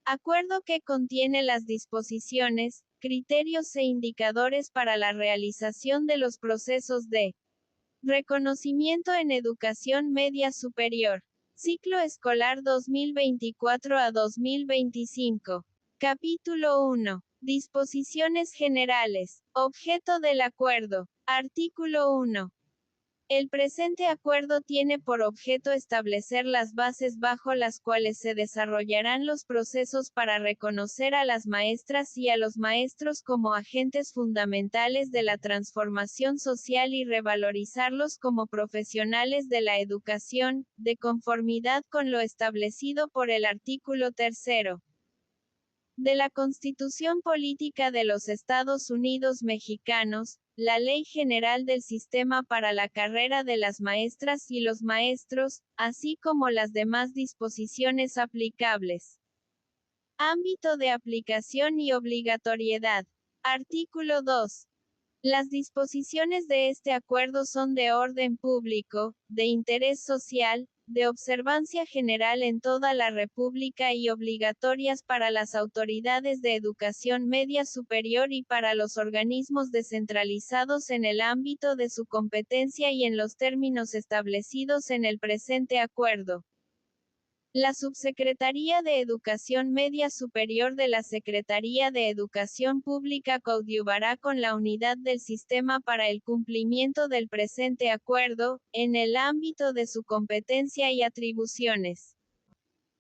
Acuerdo que contiene las disposiciones, criterios e indicadores para la realización de los procesos de reconocimiento en educación media superior. Ciclo escolar 2024 a 2025. Capítulo 1. Disposiciones generales. Objeto del acuerdo. Artículo 1. El presente acuerdo tiene por objeto establecer las bases bajo las cuales se desarrollarán los procesos para reconocer a las maestras y a los maestros como agentes fundamentales de la transformación social y revalorizarlos como profesionales de la educación, de conformidad con lo establecido por el artículo 3 de la Constitución Política de los Estados Unidos Mexicanos, la Ley General del Sistema para la Carrera de las Maestras y los Maestros, así como las demás disposiciones aplicables. Ámbito de aplicación y obligatoriedad. Artículo 2. Las disposiciones de este acuerdo son de orden público, de interés social, de observancia general en toda la República y obligatorias para las autoridades de educación media superior y para los organismos descentralizados en el ámbito de su competencia y en los términos establecidos en el presente acuerdo. La Subsecretaría de Educación Media Superior de la Secretaría de Educación Pública coadyuvará con la unidad del sistema para el cumplimiento del presente acuerdo, en el ámbito de su competencia y atribuciones.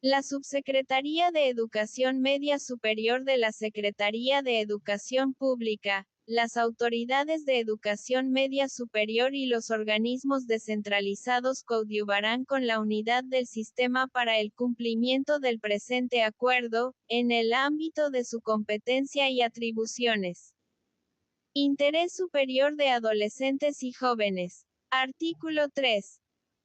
La Subsecretaría de Educación Media Superior de la Secretaría de Educación Pública, las autoridades de educación media superior y los organismos descentralizados coadyuvarán con la unidad del sistema para el cumplimiento del presente acuerdo, en el ámbito de su competencia y atribuciones. Interés superior de adolescentes y jóvenes. Artículo 3.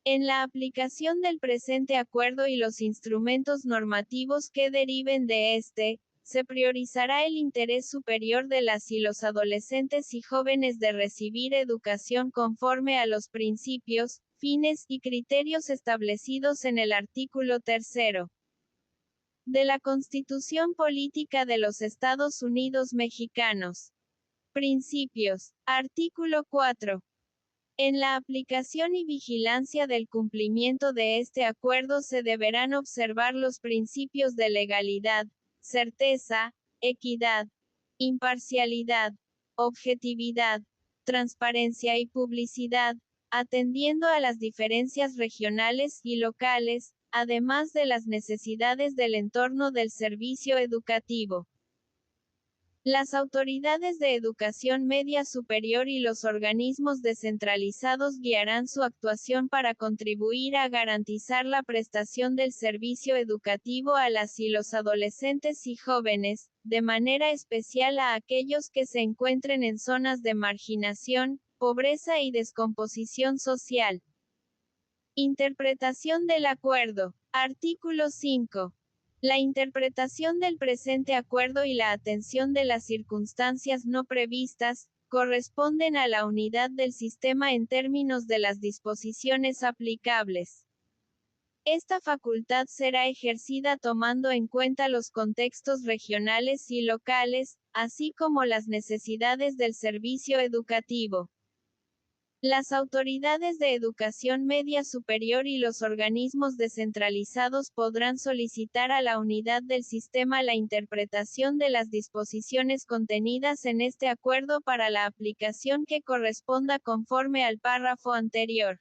En la aplicación del presente acuerdo y los instrumentos normativos que deriven de este, se priorizará el interés superior de las y los adolescentes y jóvenes de recibir educación conforme a los principios, fines y criterios establecidos en el artículo 3 de la Constitución Política de los Estados Unidos Mexicanos. Principios. Artículo 4. En la aplicación y vigilancia del cumplimiento de este acuerdo se deberán observar los principios de legalidad, certeza, equidad, imparcialidad, objetividad, transparencia y publicidad, atendiendo a las diferencias regionales y locales, además de las necesidades del entorno del servicio educativo. Las autoridades de educación media superior y los organismos descentralizados guiarán su actuación para contribuir a garantizar la prestación del servicio educativo a las y los adolescentes y jóvenes, de manera especial a aquellos que se encuentren en zonas de marginación, pobreza y descomposición social. Interpretación del acuerdo. Artículo 5. La interpretación del presente acuerdo y la atención de las circunstancias no previstas, corresponden a la unidad del sistema en términos de las disposiciones aplicables. Esta facultad será ejercida tomando en cuenta los contextos regionales y locales, así como las necesidades del servicio educativo. Las autoridades de educación media superior y los organismos descentralizados podrán solicitar a la unidad del sistema la interpretación de las disposiciones contenidas en este acuerdo para la aplicación que corresponda conforme al párrafo anterior.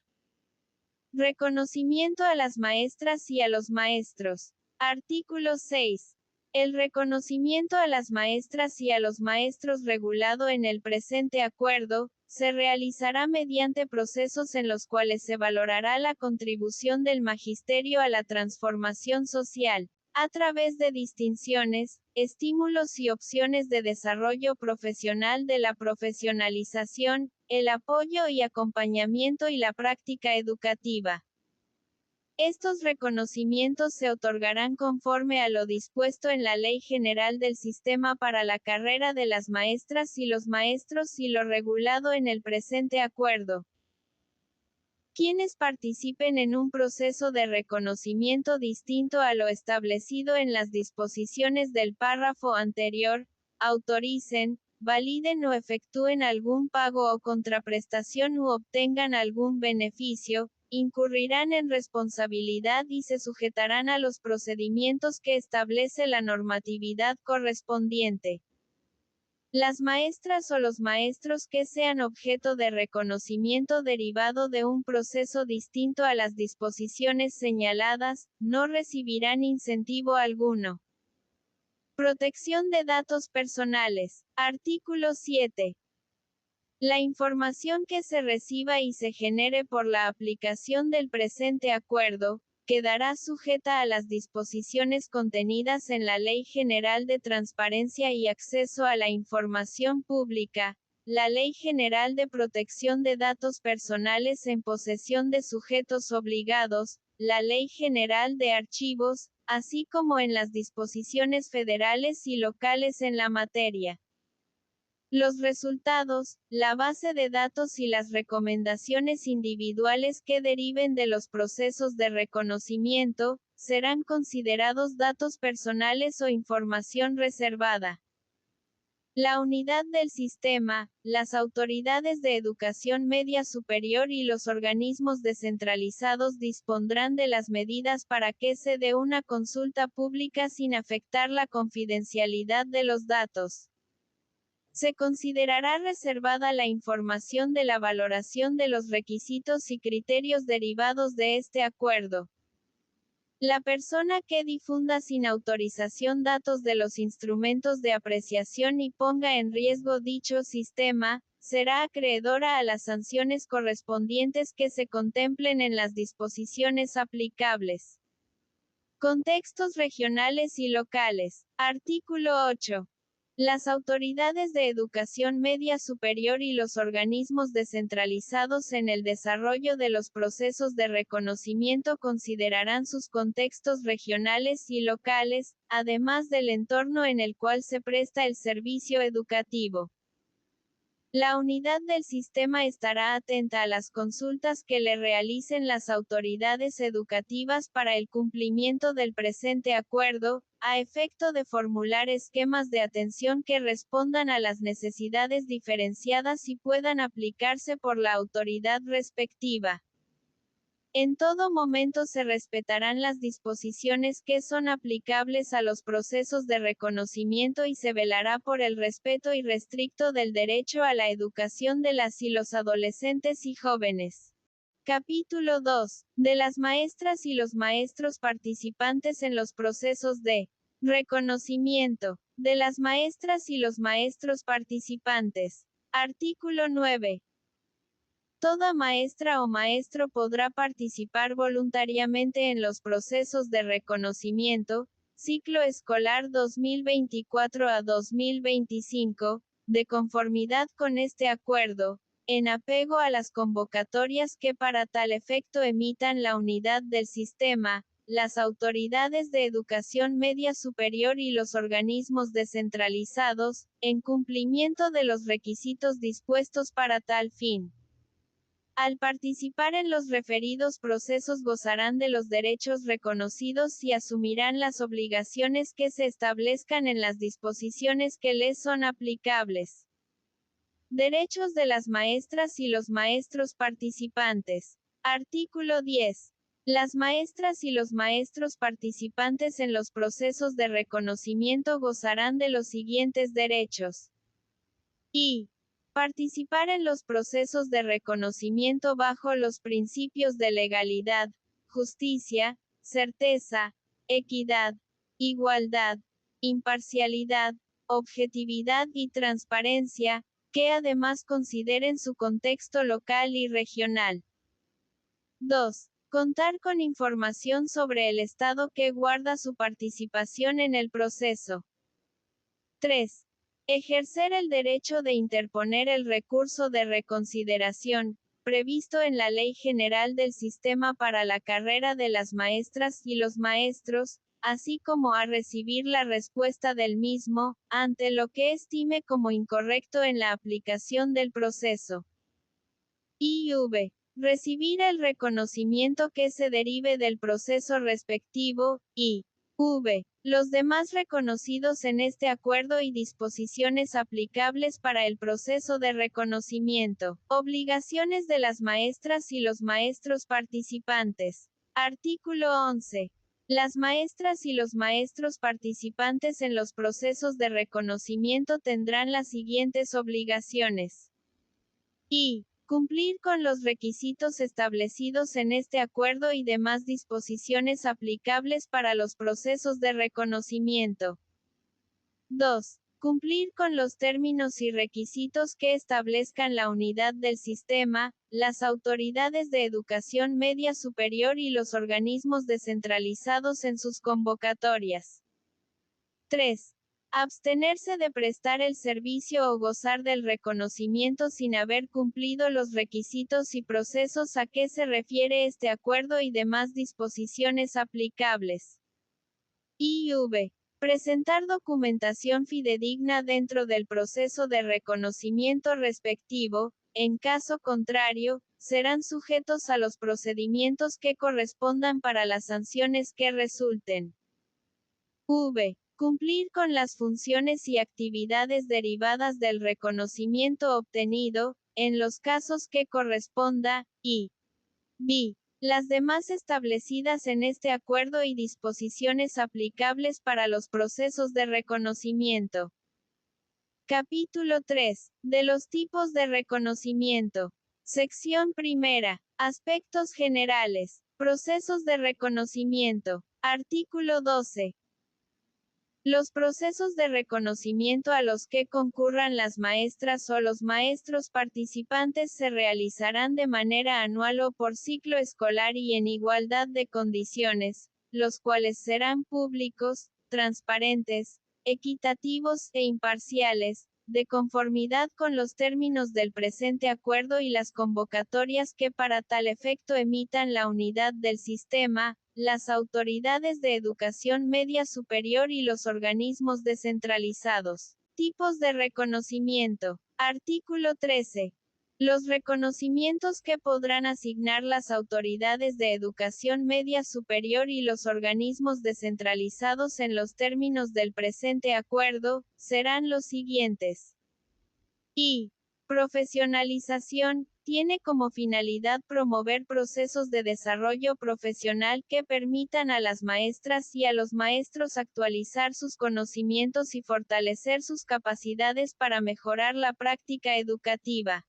Reconocimiento a las maestras y a los maestros. Artículo 6. El reconocimiento a las maestras y a los maestros regulado en el presente acuerdo, se realizará mediante procesos en los cuales se valorará la contribución del magisterio a la transformación social, a través de distinciones, estímulos y opciones de desarrollo profesional de la profesionalización, el apoyo y acompañamiento y la práctica educativa. Estos reconocimientos se otorgarán conforme a lo dispuesto en la Ley General del Sistema para la Carrera de las Maestras y los Maestros y lo regulado en el presente acuerdo. quienes participen en un proceso de reconocimiento distinto a lo establecido en las disposiciones del párrafo anterior, autoricen, validen o efectúen algún pago o contraprestación u obtengan algún beneficio, incurrirán en responsabilidad y se sujetarán a los procedimientos que establece la normatividad correspondiente. Las maestras o los maestros que sean objeto de reconocimiento derivado de un proceso distinto a las disposiciones señaladas, no recibirán incentivo alguno. Protección de datos personales. Artículo 7. La información que se reciba y se genere por la aplicación del presente acuerdo, quedará sujeta a las disposiciones contenidas en la Ley General de Transparencia y Acceso a la Información Pública, la Ley General de Protección de Datos Personales en posesión de sujetos obligados, la Ley General de Archivos, así como en las disposiciones federales y locales en la materia. Los resultados, la base de datos y las recomendaciones individuales que deriven de los procesos de reconocimiento, serán considerados datos personales o información reservada. La unidad del sistema, las autoridades de educación media superior y los organismos descentralizados dispondrán de las medidas para que se dé una consulta pública sin afectar la confidencialidad de los datos. Se considerará reservada la información de la valoración de los requisitos y criterios derivados de este acuerdo. La persona que difunda sin autorización datos de los instrumentos de apreciación y ponga en riesgo dicho sistema, será acreedora a las sanciones correspondientes que se contemplen en las disposiciones aplicables. Contextos regionales y locales. Artículo 8. Las autoridades de educación media superior y los organismos descentralizados en el desarrollo de los procesos de reconocimiento considerarán sus contextos regionales y locales, además del entorno en el cual se presta el servicio educativo. La unidad del sistema estará atenta a las consultas que le realicen las autoridades educativas para el cumplimiento del presente acuerdo, a efecto de formular esquemas de atención que respondan a las necesidades diferenciadas y puedan aplicarse por la autoridad respectiva. En todo momento se respetarán las disposiciones que son aplicables a los procesos de reconocimiento y se velará por el respeto irrestricto del derecho a la educación de las y los adolescentes y jóvenes. Capítulo 2. De las maestras y los maestros participantes en los procesos de reconocimiento. De las maestras y los maestros participantes. Artículo 9. Toda maestra o maestro podrá participar voluntariamente en los procesos de reconocimiento, ciclo escolar 2024 a 2025, de conformidad con este acuerdo, en apego a las convocatorias que para tal efecto emitan la unidad del sistema, las autoridades de educación media superior y los organismos descentralizados, en cumplimiento de los requisitos dispuestos para tal fin. Al participar en los referidos procesos gozarán de los derechos reconocidos y asumirán las obligaciones que se establezcan en las disposiciones que les son aplicables. Derechos de las maestras y los maestros participantes. Artículo 10. Las maestras y los maestros participantes en los procesos de reconocimiento gozarán de los siguientes derechos. Y participar en los procesos de reconocimiento bajo los principios de legalidad, justicia, certeza, equidad, igualdad, imparcialidad, objetividad y transparencia, que además consideren su contexto local y regional. 2. Contar con información sobre el estado que guarda su participación en el proceso. 3. Ejercer el derecho de interponer el recurso de reconsideración, previsto en la Ley General del Sistema para la carrera de las maestras y los maestros, así como a recibir la respuesta del mismo, ante lo que estime como incorrecto en la aplicación del proceso. IV. recibir el reconocimiento que se derive del proceso respectivo, y v. los demás reconocidos en este acuerdo y disposiciones aplicables para el proceso de reconocimiento. Obligaciones de las maestras y los maestros participantes. Artículo 11. Las maestras y los maestros participantes en los procesos de reconocimiento tendrán las siguientes obligaciones. Y cumplir con los requisitos establecidos en este acuerdo y demás disposiciones aplicables para los procesos de reconocimiento. 2. Cumplir con los términos y requisitos que establezcan la unidad del sistema, las autoridades de educación media superior y los organismos descentralizados en sus convocatorias. 3. Abstenerse de prestar el servicio o gozar del reconocimiento sin haber cumplido los requisitos y procesos a que se refiere este acuerdo y demás disposiciones aplicables. IV. Presentar documentación fidedigna dentro del proceso de reconocimiento respectivo, en caso contrario, serán sujetos a los procedimientos que correspondan para las sanciones que resulten. V. Cumplir con las funciones y actividades derivadas del reconocimiento obtenido, en los casos que corresponda, y b. las demás establecidas en este acuerdo y disposiciones aplicables para los procesos de reconocimiento. Capítulo 3. De los tipos de reconocimiento. Sección primera. Aspectos generales. Procesos de reconocimiento. Artículo 12. Los procesos de reconocimiento a los que concurran las maestras o los maestros participantes se realizarán de manera anual o por ciclo escolar y en igualdad de condiciones, los cuales serán públicos, transparentes, equitativos e imparciales, de conformidad con los términos del presente acuerdo y las convocatorias que para tal efecto emitan la unidad del sistema, las autoridades de educación media superior y los organismos descentralizados. Tipos de reconocimiento. Artículo 13. Los reconocimientos que podrán asignar las autoridades de educación media superior y los organismos descentralizados en los términos del presente acuerdo, serán los siguientes. Y. Profesionalización. Tiene como finalidad promover procesos de desarrollo profesional que permitan a las maestras y a los maestros actualizar sus conocimientos y fortalecer sus capacidades para mejorar la práctica educativa.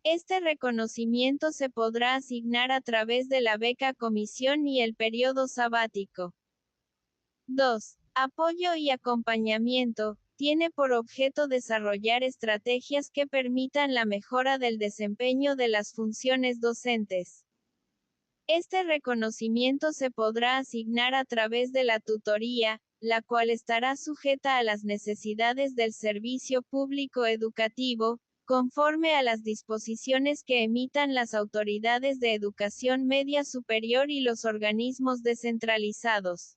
Este reconocimiento se podrá asignar a través de la beca comisión y el periodo sabático. 2. Apoyo y acompañamiento. Tiene por objeto desarrollar estrategias que permitan la mejora del desempeño de las funciones docentes. Este reconocimiento se podrá asignar a través de la tutoría, la cual estará sujeta a las necesidades del servicio público educativo, conforme a las disposiciones que emitan las autoridades de educación media superior y los organismos descentralizados.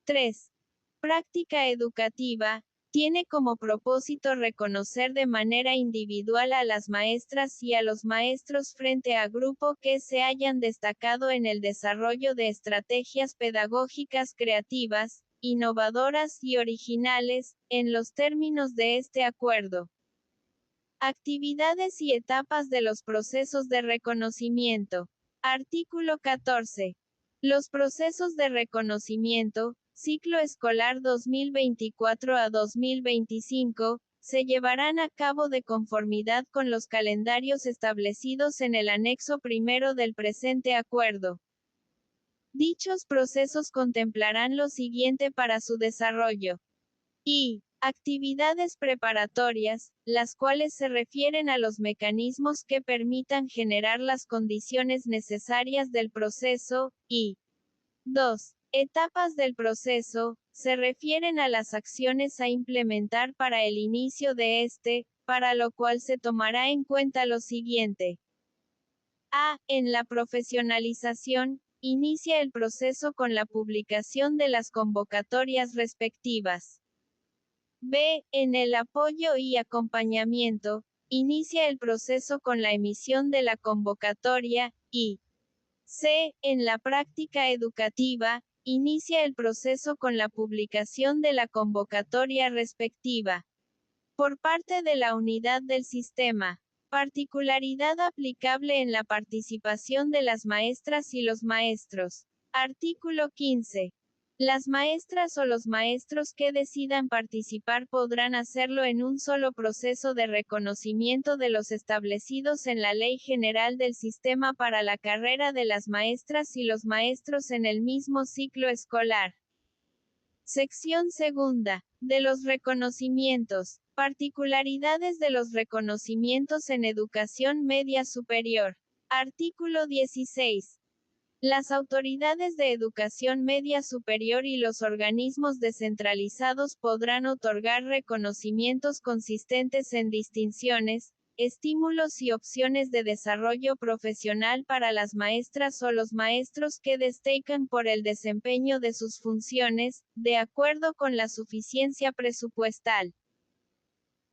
3. Práctica educativa. Tiene como propósito reconocer de manera individual a las maestras y a los maestros frente a grupo que se hayan destacado en el desarrollo de estrategias pedagógicas creativas, innovadoras y originales, en los términos de este acuerdo. Actividades y etapas de los procesos de reconocimiento. Artículo 14. Los procesos de reconocimiento, ciclo escolar 2024 a 2025, se llevarán a cabo de conformidad con los calendarios establecidos en el anexo primero del presente acuerdo. Dichos procesos contemplarán lo siguiente para su desarrollo. Y. Actividades preparatorias, las cuales se refieren a los mecanismos que permitan generar las condiciones necesarias del proceso, y 2. Etapas del proceso, se refieren a las acciones a implementar para el inicio de este, para lo cual se tomará en cuenta lo siguiente. A. En la profesionalización, inicia el proceso con la publicación de las convocatorias respectivas. B. En el apoyo y acompañamiento, inicia el proceso con la emisión de la convocatoria, y c. En la práctica educativa, inicia el proceso con la publicación de la convocatoria respectiva. Por parte de la unidad del sistema. Particularidad aplicable en la participación de las maestras y los maestros. Artículo 15. Las maestras o los maestros que decidan participar podrán hacerlo en un solo proceso de reconocimiento de los establecidos en la Ley General del Sistema para la carrera de las maestras y los maestros en el mismo ciclo escolar. Sección segunda. De los reconocimientos. Particularidades de los reconocimientos en educación media superior. Artículo 16. Las autoridades de educación media superior y los organismos descentralizados podrán otorgar reconocimientos consistentes en distinciones, estímulos y opciones de desarrollo profesional para las maestras o los maestros que destaquen por el desempeño de sus funciones, de acuerdo con la suficiencia presupuestal.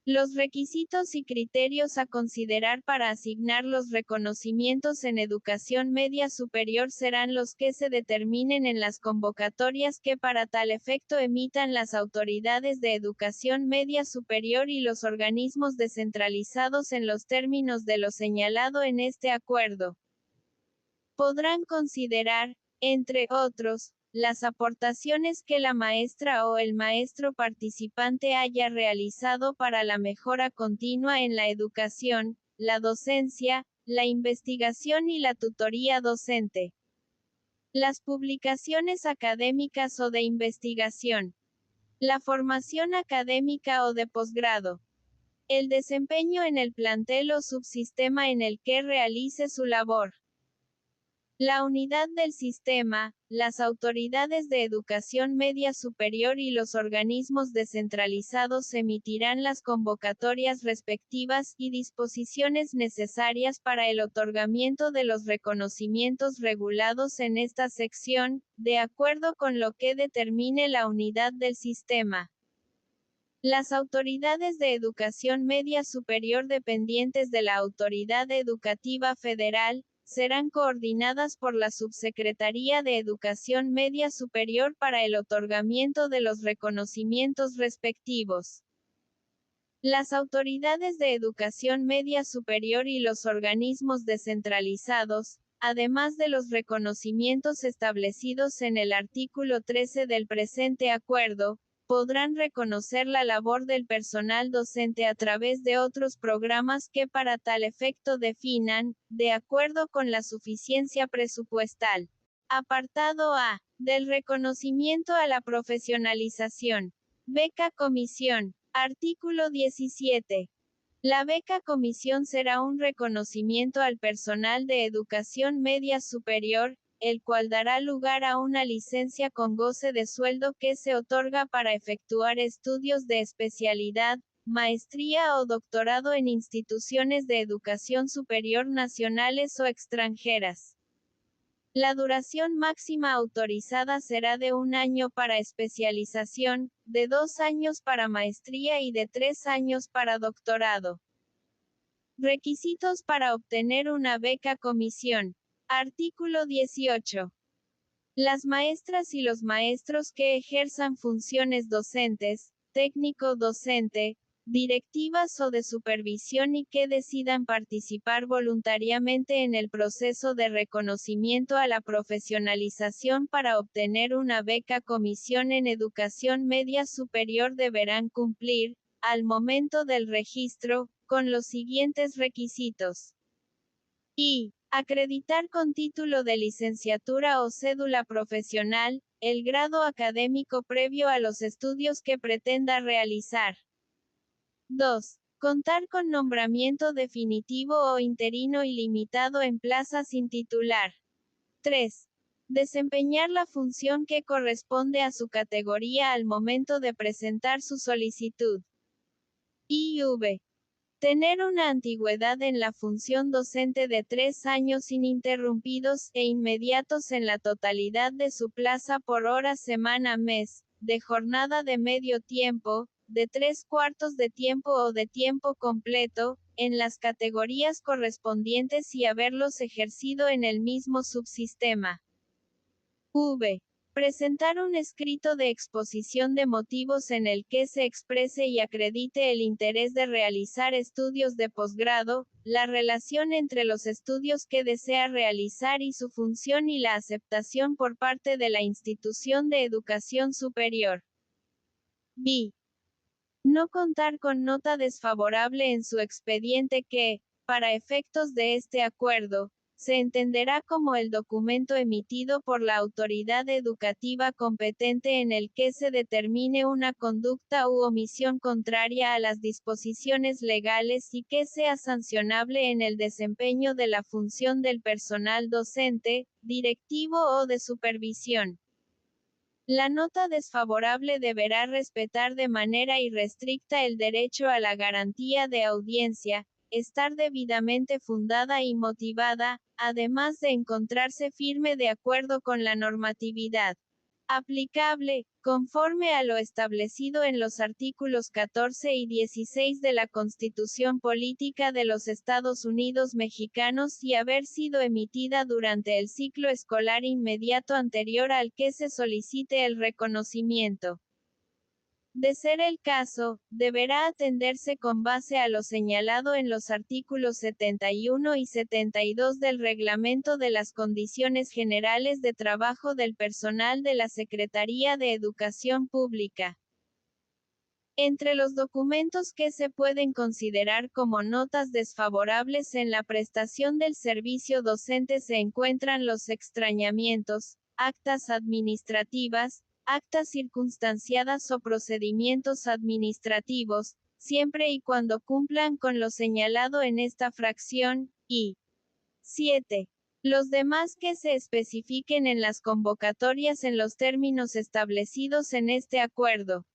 Los requisitos y criterios a considerar para asignar los reconocimientos en educación media superior serán los que se determinen en las convocatorias que para tal efecto emitan las autoridades de educación media superior y los organismos descentralizados en los términos de lo señalado en este acuerdo. Podrán considerar, entre otros, las aportaciones que la maestra o el maestro participante haya realizado para la mejora continua en la educación, la docencia, la investigación y la tutoría docente. Las publicaciones académicas o de investigación. La formación académica o de posgrado. El desempeño en el plantel o subsistema en el que realice su labor. La unidad del sistema, las autoridades de educación media superior y los organismos descentralizados emitirán las convocatorias respectivas y disposiciones necesarias para el otorgamiento de los reconocimientos regulados en esta sección, de acuerdo con lo que determine la unidad del sistema. Las autoridades de educación media superior dependientes de la Autoridad Educativa Federal, serán coordinadas por la Subsecretaría de Educación Media Superior para el otorgamiento de los reconocimientos respectivos. Las autoridades de educación media superior y los organismos descentralizados, además de los reconocimientos establecidos en el artículo 13 del presente acuerdo, podrán reconocer la labor del personal docente a través de otros programas que para tal efecto definan, de acuerdo con la suficiencia presupuestal. Apartado A. Del reconocimiento a la profesionalización. Beca Comisión. Artículo 17. La beca comisión será un reconocimiento al personal de educación media superior, el cual dará lugar a una licencia con goce de sueldo que se otorga para efectuar estudios de especialidad, maestría o doctorado en instituciones de educación superior nacionales o extranjeras. La duración máxima autorizada será de 1 año para especialización, de 2 años para maestría y de 3 años para doctorado. Requisitos para obtener una beca comisión. Artículo 18. Las maestras y los maestros que ejerzan funciones docentes, técnico-docente, directivas o de supervisión y que decidan participar voluntariamente en el proceso de reconocimiento a la profesionalización para obtener una beca comisión en educación media superior deberán cumplir, al momento del registro, con los siguientes requisitos. Y acreditar con título de licenciatura o cédula profesional, el grado académico previo a los estudios que pretenda realizar. 2. Contar con nombramiento definitivo o interino ilimitado en plaza sin titular. 3. Desempeñar la función que corresponde a su categoría al momento de presentar su solicitud. IV. Tener una antigüedad en la función docente de 3 años ininterrumpidos e inmediatos en la totalidad de su plaza por hora semana mes, de jornada de medio tiempo, de 3/4 de tiempo o de tiempo completo, en las categorías correspondientes y haberlos ejercido en el mismo subsistema. V. Presentar un escrito de exposición de motivos en el que se exprese y acredite el interés de realizar estudios de posgrado, la relación entre los estudios que desea realizar y su función y la aceptación por parte de la institución de educación superior. B. No contar con nota desfavorable en su expediente que, para efectos de este acuerdo, se entenderá como el documento emitido por la autoridad educativa competente en el que se determine una conducta u omisión contraria a las disposiciones legales y que sea sancionable en el desempeño de la función del personal docente, directivo o de supervisión. La nota desfavorable deberá respetar de manera irrestricta el derecho a la garantía de audiencia, estar debidamente fundada y motivada, además de encontrarse firme de acuerdo con la normatividad aplicable, conforme a lo establecido en los artículos 14 y 16 de la Constitución Política de los Estados Unidos Mexicanos y haber sido emitida durante el ciclo escolar inmediato anterior al que se solicite el reconocimiento. De ser el caso, deberá atenderse con base a lo señalado en los artículos 71 y 72 del Reglamento de las Condiciones Generales de Trabajo del Personal de la Secretaría de Educación Pública. Entre los documentos que se pueden considerar como notas desfavorables en la prestación del servicio docente se encuentran los extrañamientos, actas administrativas, actas circunstanciadas o procedimientos administrativos, siempre y cuando cumplan con lo señalado en esta fracción, y 7. Los demás que se especifiquen en las convocatorias en los términos establecidos en este acuerdo.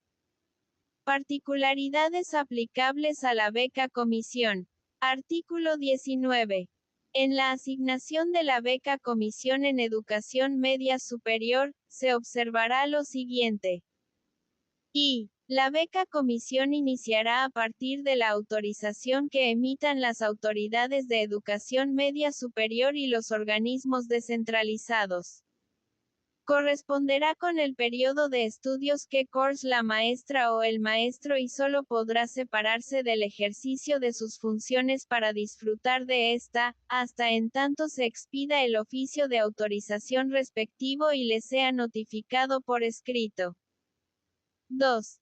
Particularidades aplicables a la beca comisión. Artículo 19. En la asignación de la beca comisión en educación media superior, se observará lo siguiente. Y, la beca comisión iniciará a partir de la autorización que emitan las autoridades de educación media superior y los organismos descentralizados. Corresponderá con el periodo de estudios que cursa la maestra o el maestro y solo podrá separarse del ejercicio de sus funciones para disfrutar de esta, hasta en tanto se expida el oficio de autorización respectivo y le sea notificado por escrito. 2.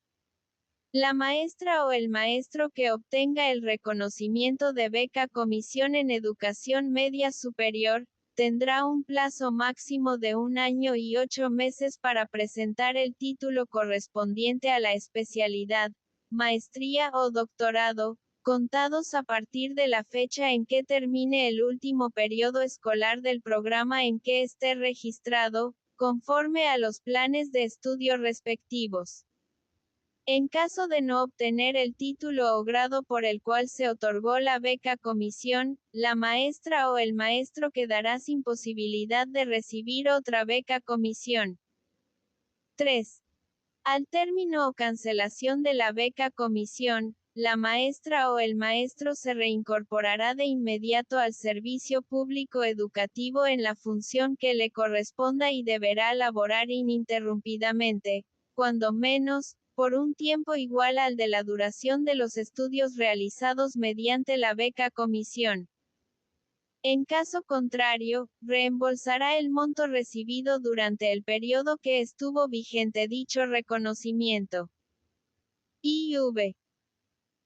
La maestra o el maestro que obtenga el reconocimiento de beca comisión en educación media superior, tendrá un plazo máximo de 1 año y 8 meses para presentar el título correspondiente a la especialidad, maestría o doctorado, contados a partir de la fecha en que termine el último periodo escolar del programa en que esté registrado, conforme a los planes de estudio respectivos. En caso de no obtener el título o grado por el cual se otorgó la beca comisión, la maestra o el maestro quedará sin posibilidad de recibir otra beca comisión. 3. Al término o cancelación de la beca comisión, la maestra o el maestro se reincorporará de inmediato al servicio público educativo en la función que le corresponda y deberá laborar ininterrumpidamente, cuando menos, por un tiempo igual al de la duración de los estudios realizados mediante la beca comisión. En caso contrario, reembolsará el monto recibido durante el periodo que estuvo vigente dicho reconocimiento. IV.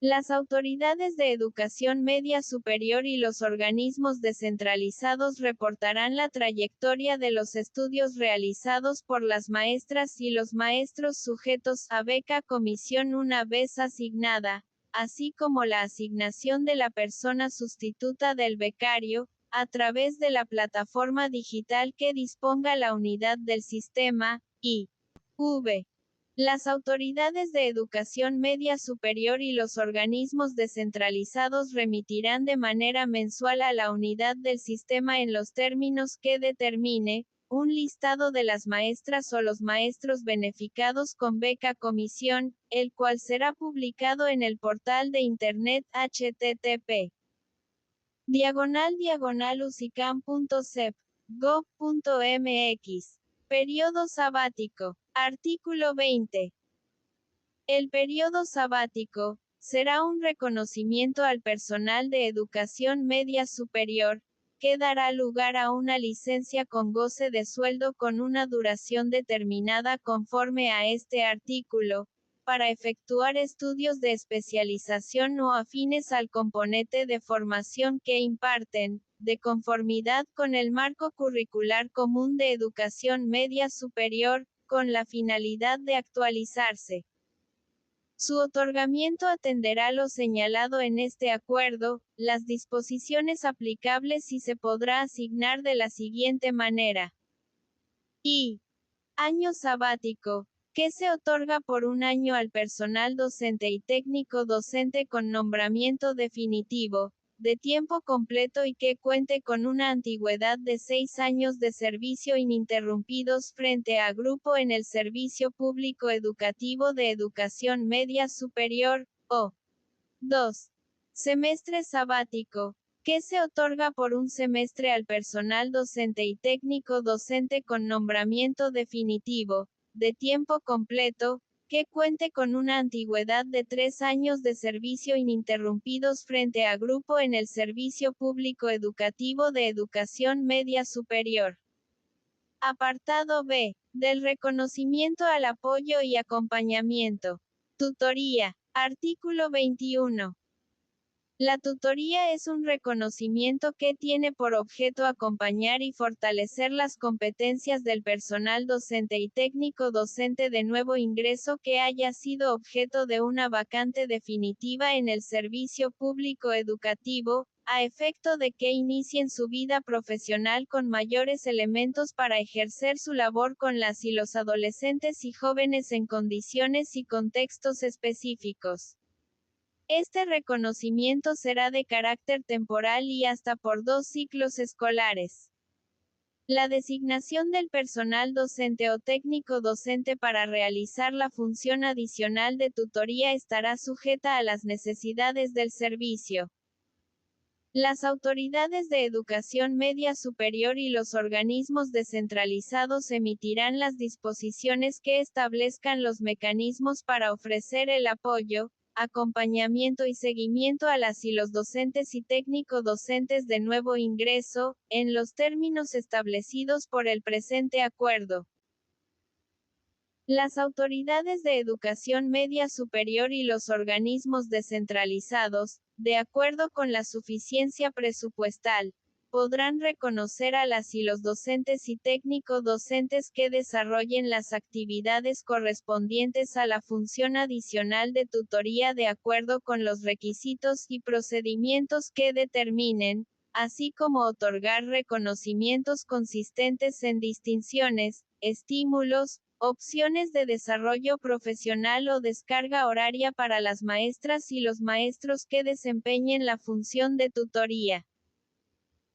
Las autoridades de educación media superior y los organismos descentralizados reportarán la trayectoria de los estudios realizados por las maestras y los maestros sujetos a beca comisión una vez asignada, así como la asignación de la persona sustituta del becario, a través de la plataforma digital que disponga la unidad del sistema, IV. Las autoridades de educación media superior y los organismos descentralizados remitirán de manera mensual a la unidad del sistema en los términos que determine, un listado de las maestras o los maestros beneficiados con beca comisión, el cual será publicado en el portal de internet http://usicam.cep.gov.mx. Periodo sabático. Artículo 20. El periodo sabático será un reconocimiento al personal de educación media superior, que dará lugar a una licencia con goce de sueldo con una duración determinada conforme a este artículo, para efectuar estudios de especialización o afines al componente de formación que imparten, de conformidad con el marco curricular común de educación media superior, con la finalidad de actualizarse. Su otorgamiento atenderá lo señalado en este acuerdo, las disposiciones aplicables y se podrá asignar de la siguiente manera. Y. Año sabático, que se otorga por un año al personal docente y técnico docente con nombramiento definitivo, de tiempo completo y que cuente con una antigüedad de 6 años de servicio ininterrumpidos frente a grupo en el servicio público educativo de educación media superior, o 2. Semestre sabático, que se otorga por un semestre al personal docente y técnico docente con nombramiento definitivo, de tiempo completo, que cuente con una antigüedad de 3 años de servicio ininterrumpidos frente a grupo en el servicio público educativo de educación media superior. Apartado B. Del reconocimiento al apoyo y acompañamiento. Tutoría. Artículo 21. La tutoría es un reconocimiento que tiene por objeto acompañar y fortalecer las competencias del personal docente y técnico docente de nuevo ingreso que haya sido objeto de una vacante definitiva en el servicio público educativo, a efecto de que inicien su vida profesional con mayores elementos para ejercer su labor con las y los adolescentes y jóvenes en condiciones y contextos específicos. Este reconocimiento será de carácter temporal y hasta por 2 ciclos escolares. La designación del personal docente o técnico docente para realizar la función adicional de tutoría estará sujeta a las necesidades del servicio. Las autoridades de educación media superior y los organismos descentralizados emitirán las disposiciones que establezcan los mecanismos para ofrecer el apoyo, acompañamiento y seguimiento a las y los docentes y técnico-docentes de nuevo ingreso, en los términos establecidos por el presente acuerdo. Las autoridades de educación media superior y los organismos descentralizados, de acuerdo con la suficiencia presupuestal, podrán reconocer a las y los docentes y técnico-docentes que desarrollen las actividades correspondientes a la función adicional de tutoría de acuerdo con los requisitos y procedimientos que determinen, así como otorgar reconocimientos consistentes en distinciones, estímulos, opciones de desarrollo profesional o descarga horaria para las maestras y los maestros que desempeñen la función de tutoría.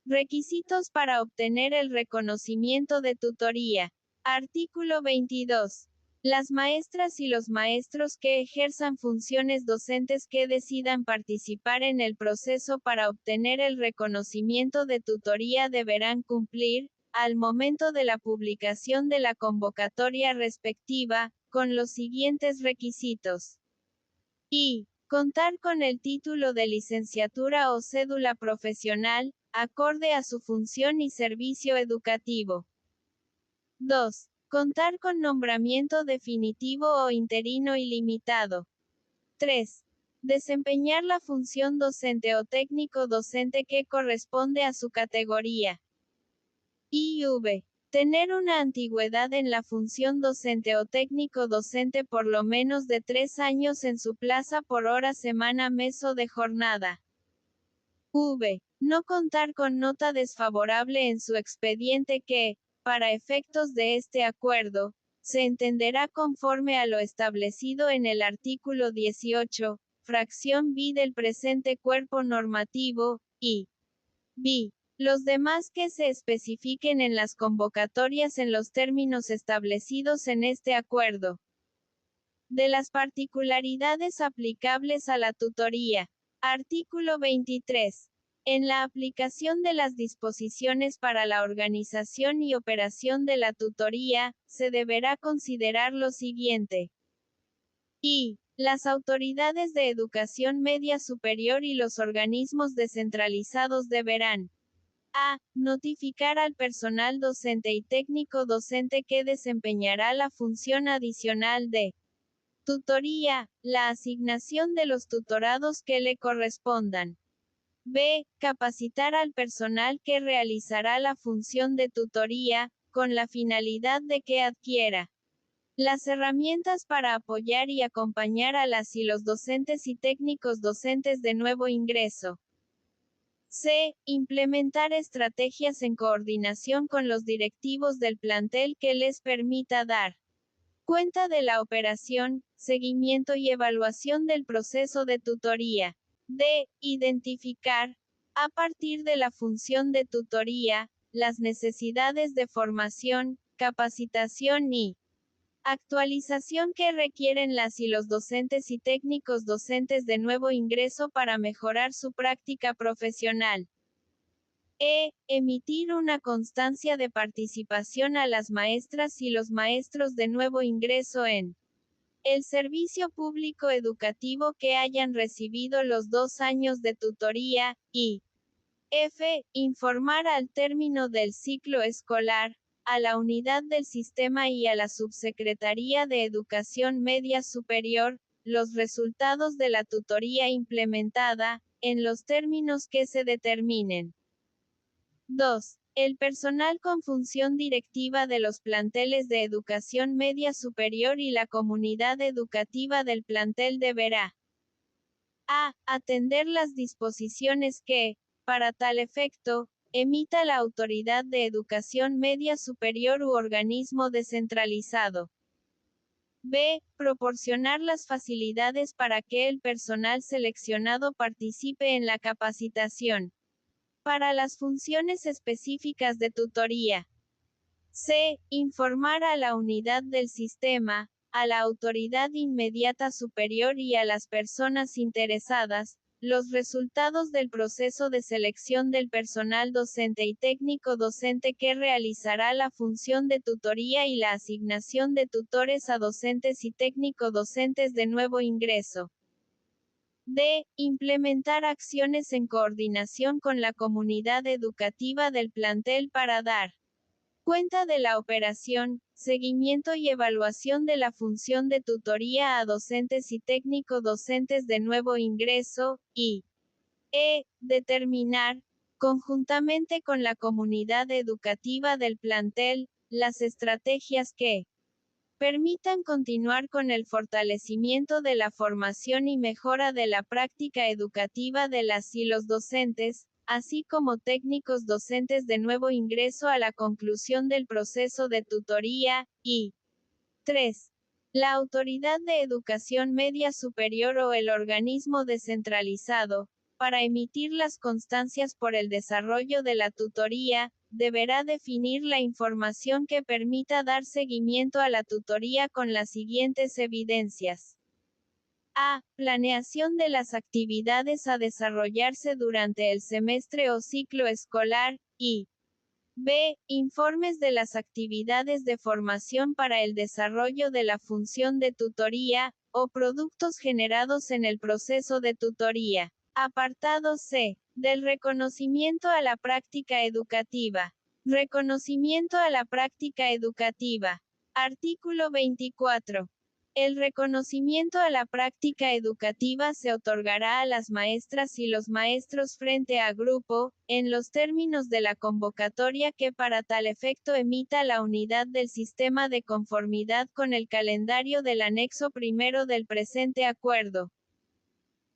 Requisitos para obtener el reconocimiento de tutoría. Artículo 22. Las maestras y los maestros que ejerzan funciones docentes que decidan participar en el proceso para obtener el reconocimiento de tutoría deberán cumplir, al momento de la publicación de la convocatoria respectiva, con los siguientes requisitos. Y. Contar con el título de licenciatura o cédula profesional, acorde a su función y servicio educativo. 2. Contar con nombramiento definitivo o interino ilimitado. 3. Desempeñar la función docente o técnico docente que corresponde a su categoría. IV. Tener una antigüedad en la función docente o técnico docente por lo menos de 3 años en su plaza por hora, semana, mes o de jornada. V. No contar con nota desfavorable en su expediente que, para efectos de este acuerdo, se entenderá conforme a lo establecido en el artículo 18, fracción B del presente cuerpo normativo, y B. Los demás que se especifiquen en las convocatorias en los términos establecidos en este acuerdo. De las particularidades aplicables a la tutoría. Artículo 23. En la aplicación de las disposiciones para la organización y operación de la tutoría, se deberá considerar lo siguiente. Las autoridades de educación media superior y los organismos descentralizados deberán notificar al personal docente y técnico docente que desempeñará la función adicional de tutoría, la asignación de los tutorados que le correspondan. B. Capacitar al personal que realizará la función de tutoría, con la finalidad de que adquiera las herramientas para apoyar y acompañar a las y los docentes y técnicos docentes de nuevo ingreso. C. Implementar estrategias en coordinación con los directivos del plantel que les permita dar cuenta de la operación, seguimiento y evaluación del proceso de tutoría. D. Identificar, a partir de la función de tutoría, las necesidades de formación, capacitación y actualización que requieren las y los docentes y técnicos docentes de nuevo ingreso para mejorar su práctica profesional. Emitir una constancia de participación a las maestras y los maestros de nuevo ingreso en el servicio público educativo que hayan recibido los 2 años de tutoría, y informar al término del ciclo escolar, a la unidad del sistema y a la Subsecretaría de Educación Media Superior, los resultados de la tutoría implementada, en los términos que se determinen. 2. El personal con función directiva de los planteles de educación media superior y la comunidad educativa del plantel deberá atender las disposiciones que, para tal efecto, emita la autoridad de educación media superior u organismo descentralizado. B. Proporcionar las facilidades para que el personal seleccionado participe en la capacitación para las funciones específicas de tutoría. C. Informar a la unidad del sistema, a la autoridad inmediata superior y a las personas interesadas, los resultados del proceso de selección del personal docente y técnico docente que realizará la función de tutoría y la asignación de tutores a docentes y técnico docentes de nuevo ingreso. D. Implementar acciones en coordinación con la comunidad educativa del plantel para dar cuenta de la operación, seguimiento y evaluación de la función de tutoría a docentes y técnico docentes de nuevo ingreso, y determinar, conjuntamente con la comunidad educativa del plantel, las estrategias que permitan continuar con el fortalecimiento de la formación y mejora de la práctica educativa de las y los docentes, así como técnicos docentes de nuevo ingreso a la conclusión del proceso de tutoría, y 3. La autoridad de educación media superior o el organismo descentralizado, para emitir las constancias por el desarrollo de la tutoría, deberá definir la información que permita dar seguimiento a la tutoría con las siguientes evidencias. A. Planeación de las actividades a desarrollarse durante el semestre o ciclo escolar, y B. Informes de las actividades de formación para el desarrollo de la función de tutoría, o productos generados en el proceso de tutoría. Apartado C. Del reconocimiento a la práctica educativa. Reconocimiento a la práctica educativa. Artículo 24. El reconocimiento a la práctica educativa se otorgará a las maestras y los maestros frente a grupo, en los términos de la convocatoria que para tal efecto emita la unidad del sistema de conformidad con el calendario del anexo primero del presente acuerdo.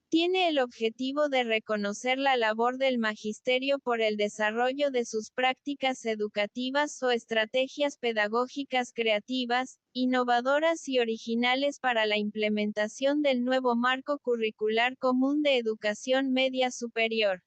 Tiene el objetivo de reconocer la labor del magisterio por el desarrollo de sus prácticas educativas o estrategias pedagógicas creativas, innovadoras y originales para la implementación del nuevo marco curricular común de educación media superior.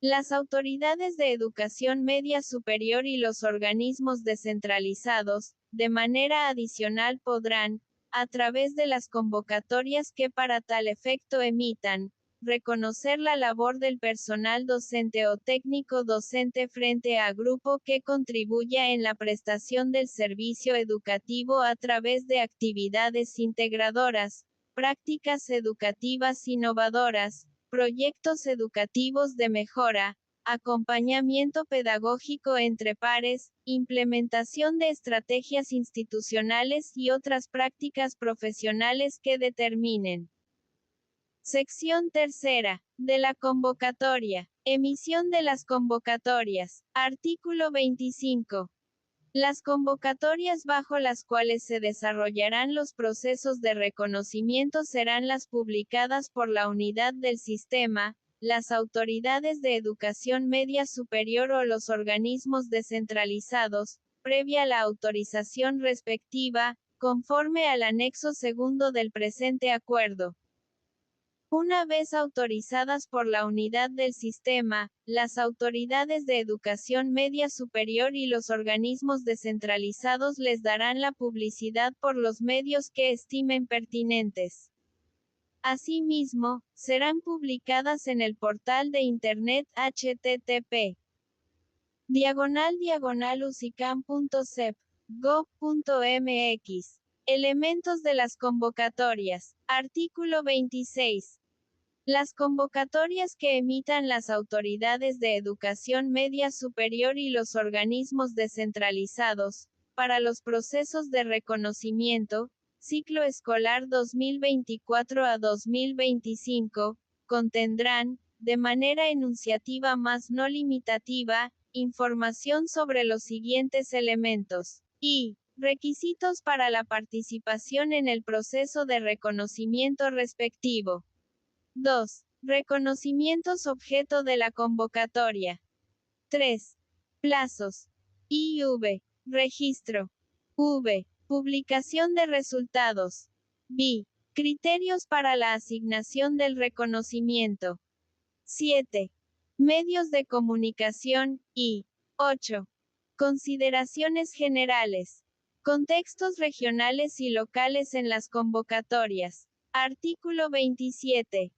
Las autoridades de educación media superior y los organismos descentralizados, de manera adicional podrán, a través de las convocatorias que para tal efecto emitan, reconocer la labor del personal docente o técnico docente frente a grupo que contribuya en la prestación del servicio educativo a través de actividades integradoras, prácticas educativas innovadoras, proyectos educativos de mejora, acompañamiento pedagógico entre pares, implementación de estrategias institucionales y otras prácticas profesionales que determinen. Sección tercera, de la convocatoria. Emisión de las convocatorias. Artículo 25. Las convocatorias bajo las cuales se desarrollarán los procesos de reconocimiento serán las publicadas por la unidad del sistema, las autoridades de educación media superior o los organismos descentralizados, previa la autorización respectiva, conforme al anexo segundo del presente acuerdo. Una vez autorizadas por la unidad del sistema, las autoridades de educación media superior y los organismos descentralizados les darán la publicidad por los medios que estimen pertinentes. Asimismo, serán publicadas en el portal de Internet http://usicam.sep.gov.mx. Elementos de las convocatorias. Artículo 26. Las convocatorias que emitan las autoridades de educación media superior y los organismos descentralizados, para los procesos de reconocimiento, ciclo escolar 2024 a 2025, contendrán, de manera enunciativa más no limitativa, información sobre los siguientes elementos. Y requisitos para la participación en el proceso de reconocimiento respectivo. 2. Reconocimientos objeto de la convocatoria. 3. Plazos. IV. Registro. V. Publicación de resultados. B. Criterios para la asignación del reconocimiento. 7. Medios de comunicación. Y 8. Consideraciones generales. Contextos regionales y locales en las convocatorias. Artículo 27.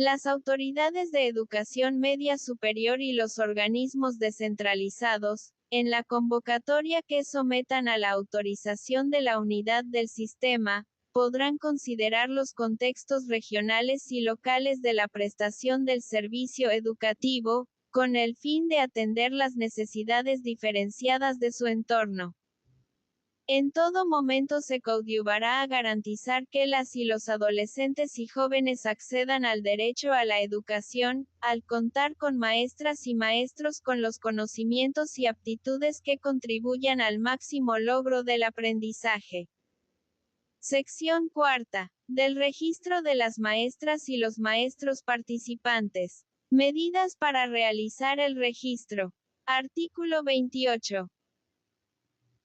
Las autoridades de educación media superior y los organismos descentralizados, en la convocatoria que sometan a la autorización de la unidad del sistema, podrán considerar los contextos regionales y locales de la prestación del servicio educativo, con el fin de atender las necesidades diferenciadas de su entorno. En todo momento se coadyuvará a garantizar que las y los adolescentes y jóvenes accedan al derecho a la educación, al contar con maestras y maestros con los conocimientos y aptitudes que contribuyan al máximo logro del aprendizaje. Sección cuarta. Del registro de las maestras y los maestros participantes. Medidas para realizar el registro. Artículo 28.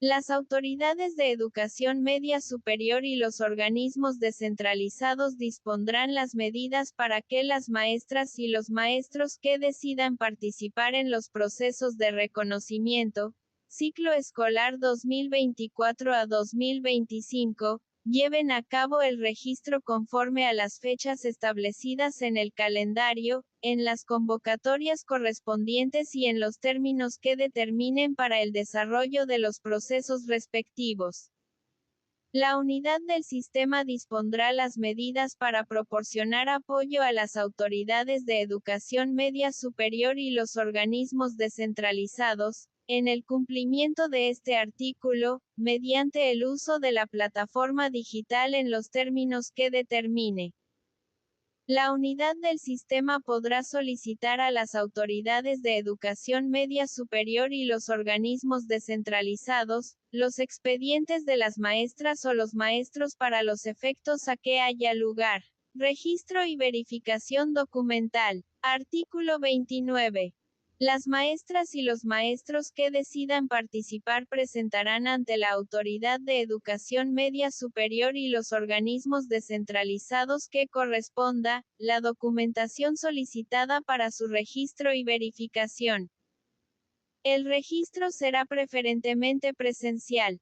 Las autoridades de educación media superior y los organismos descentralizados dispondrán las medidas para que las maestras y los maestros que decidan participar en los procesos de reconocimiento, ciclo escolar 2024 a 2025, lleven a cabo el registro conforme a las fechas establecidas en el calendario, en las convocatorias correspondientes y en los términos que determinen para el desarrollo de los procesos respectivos. La unidad del sistema dispondrá las medidas para proporcionar apoyo a las autoridades de educación media superior y los organismos descentralizados, en el cumplimiento de este artículo, mediante el uso de la plataforma digital en los términos que determine. La unidad del sistema podrá solicitar a las autoridades de educación media superior y los organismos descentralizados, los expedientes de las maestras o los maestros para los efectos a que haya lugar. Registro y verificación documental. Artículo 29. Las maestras y los maestros que decidan participar presentarán ante la Autoridad de Educación Media Superior y los organismos descentralizados que corresponda, la documentación solicitada para su registro y verificación. El registro será preferentemente presencial.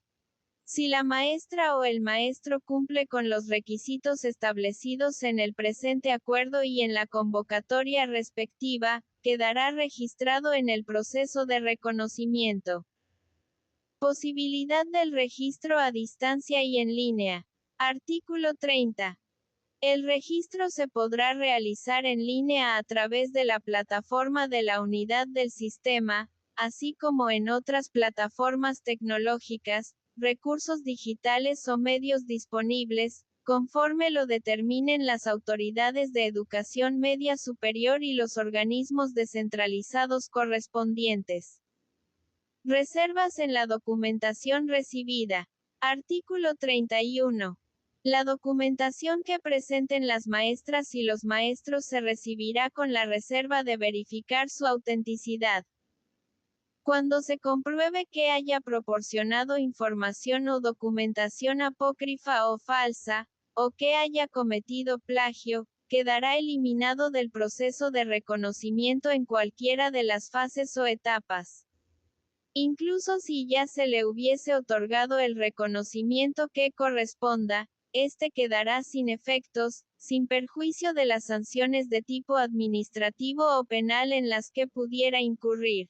Si la maestra o el maestro cumple con los requisitos establecidos en el presente acuerdo y en la convocatoria respectiva, quedará registrado en el proceso de reconocimiento. Posibilidad del registro a distancia y en línea. Artículo 30. El registro se podrá realizar en línea a través de la plataforma de la unidad del sistema, así como en otras plataformas tecnológicas, recursos digitales o medios disponibles, conforme lo determinen las autoridades de educación media superior y los organismos descentralizados correspondientes. Reservas en la documentación recibida. Artículo 31. La documentación que presenten las maestras y los maestros se recibirá con la reserva de verificar su autenticidad. Cuando se compruebe que haya proporcionado información o documentación apócrifa o falsa, o que haya cometido plagio, quedará eliminado del proceso de reconocimiento en cualquiera de las fases o etapas. Incluso si ya se le hubiese otorgado el reconocimiento que corresponda, este quedará sin efectos, sin perjuicio de las sanciones de tipo administrativo o penal en las que pudiera incurrir.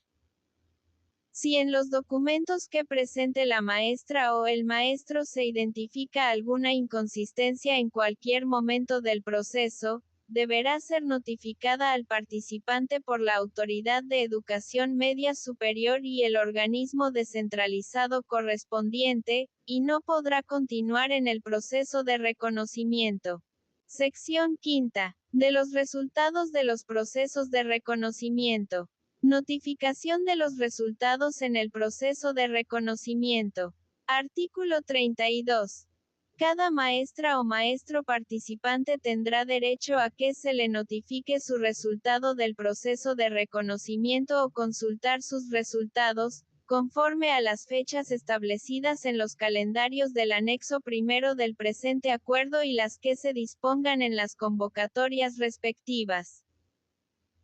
Si en los documentos que presente la maestra o el maestro se identifica alguna inconsistencia en cualquier momento del proceso, deberá ser notificada al participante por la Autoridad de Educación Media Superior y el organismo descentralizado correspondiente, y no podrá continuar en el proceso de reconocimiento. Sección quinta. De los resultados de los procesos de reconocimiento. Notificación de los resultados en el proceso de reconocimiento. Artículo 32. Cada maestra o maestro participante tendrá derecho a que se le notifique su resultado del proceso de reconocimiento o consultar sus resultados, conforme a las fechas establecidas en los calendarios del anexo primero del presente acuerdo y las que se dispongan en las convocatorias respectivas.